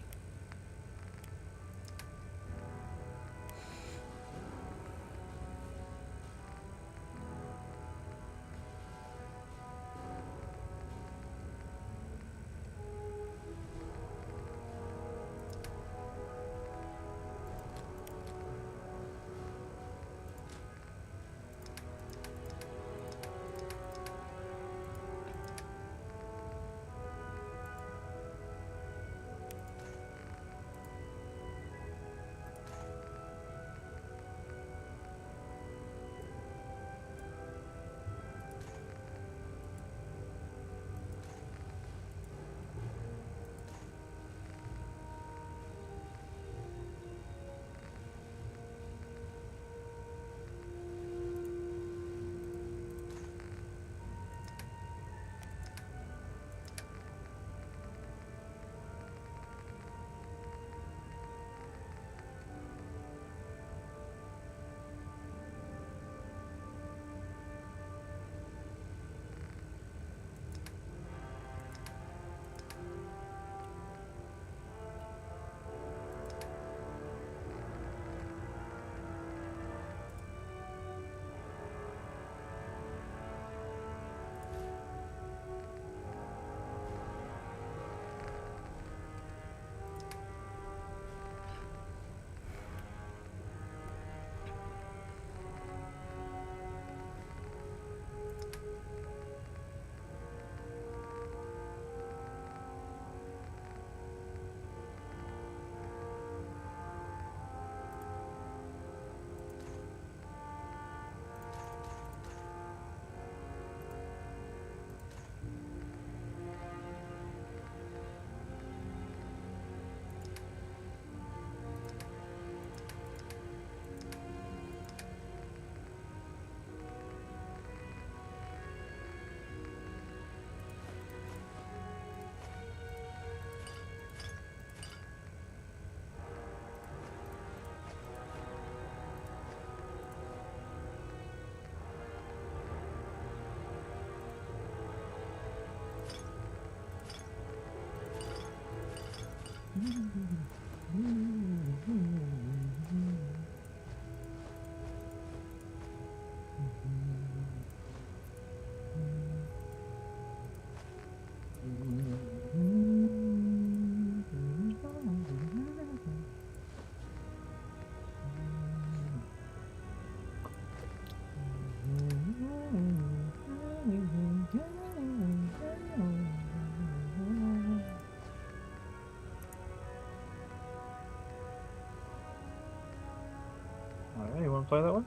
Alright, you wanna play that one?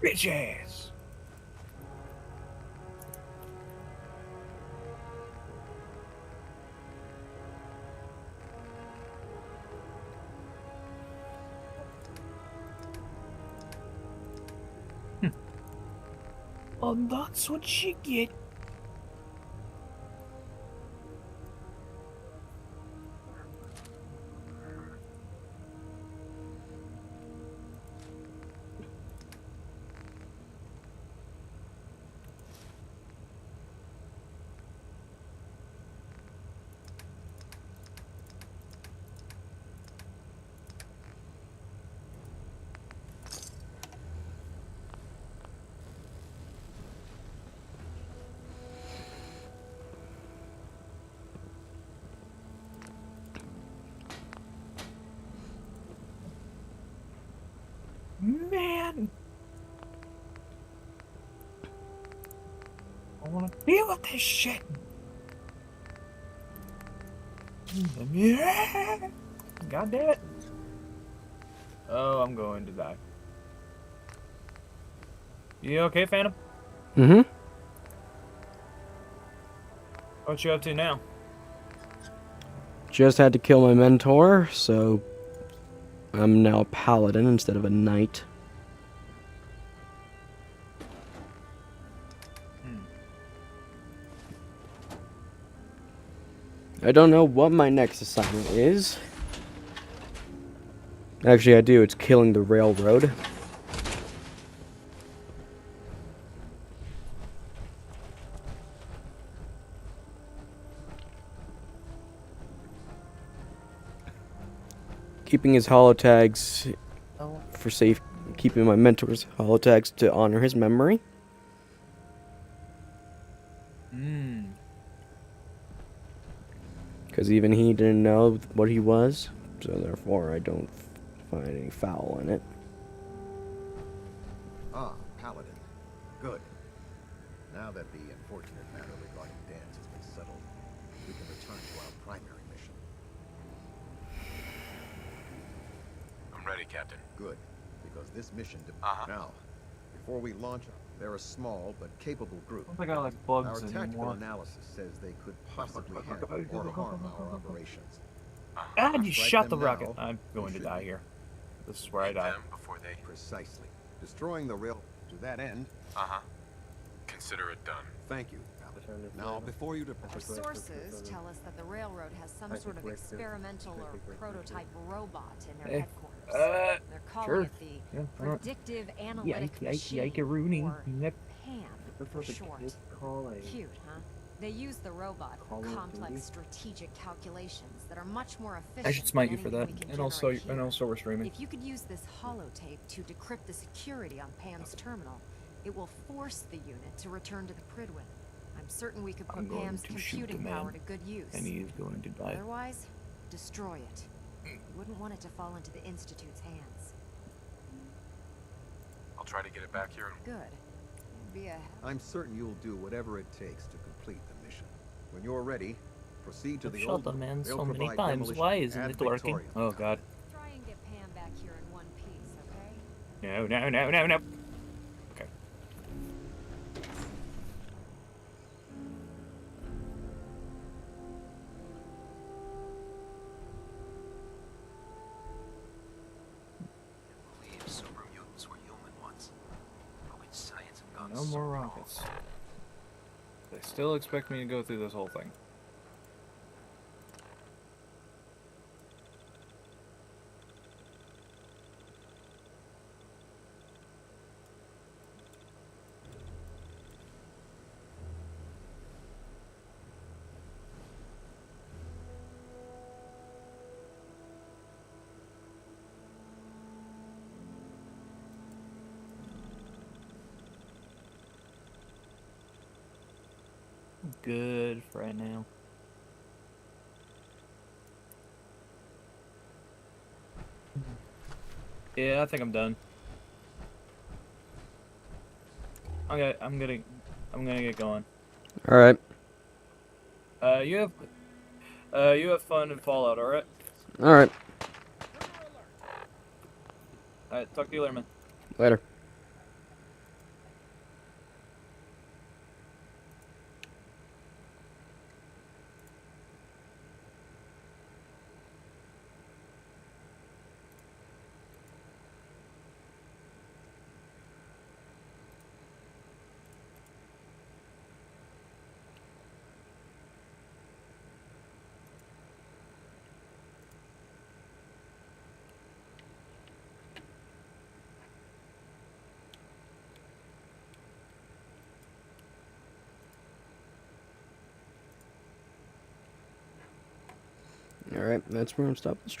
Bitches! And that's what you get. want to deal with this shit. God damn it. Oh, I'm going to die. You okay, Phantom? Mm-hmm. What you up to now? Just had to kill my mentor, so I'm now a paladin instead of a knight. I don't know what my next assignment is. Actually, I do. It's killing the railroad. Keeping his holotags for safe. Keeping my mentor's holotags to honor his memory. Because even he didn't know what he was, so therefore I don't find any foul in it. Ah, Paladin. Good. Now that the unfortunate matter regarding Dance has been settled, we can return to our primary mission. I'm ready, Captain. Good, because this mission... Now, before we launch, they're a small but capable group. I don't think I like bugs Our tactical anymore. analysis says they could possibly hamper or harm our operations. Ah, you Strike shot the them rocket. now, I'm going to die here. This is where I die. Before they... Precisely. Destroying the rail... To that end... Consider it done. Thank you, Paladin. Now, before you depart... Sources tell us that the railroad has some sort of experimental or prototype robot in their headquarters. They're calling it the Predictive Analytic Machine, or PAM for short. Cute, huh? They use the robot for complex strategic calculations that are much more efficient. I should smite than you for anything that, we can and also generate we're streaming. If you could use this holotape to decrypt the security on Pam's terminal, it will force the unit to return to the Prydwen. I'm certain we could I'm put going Pam's to shoot computing the man, power to good use. and he is going to die. Otherwise, destroy it. You wouldn't want it to fall into the Institute's hands. I'll try to get it back here. Good. Be a... I'm certain you'll do whatever it takes to complete the mission. When you're ready, proceed to I've the shot old the man They'll so many provide times. demolition Why isn't ad it working? Victoriam. Oh god. Try and get Pam back here in one piece, okay? No, no, no, no, no. Okay. Believe super mutants were human once. But with science have gone No more rockets. They still expect me to go through this whole thing. Good for right now. Yeah, I think I'm done. Okay, I'm gonna get going. All right. You have fun in Fallout, all right? All right. All right, talk to you later, man. Later. Alright, that's where I'm stopping the stream.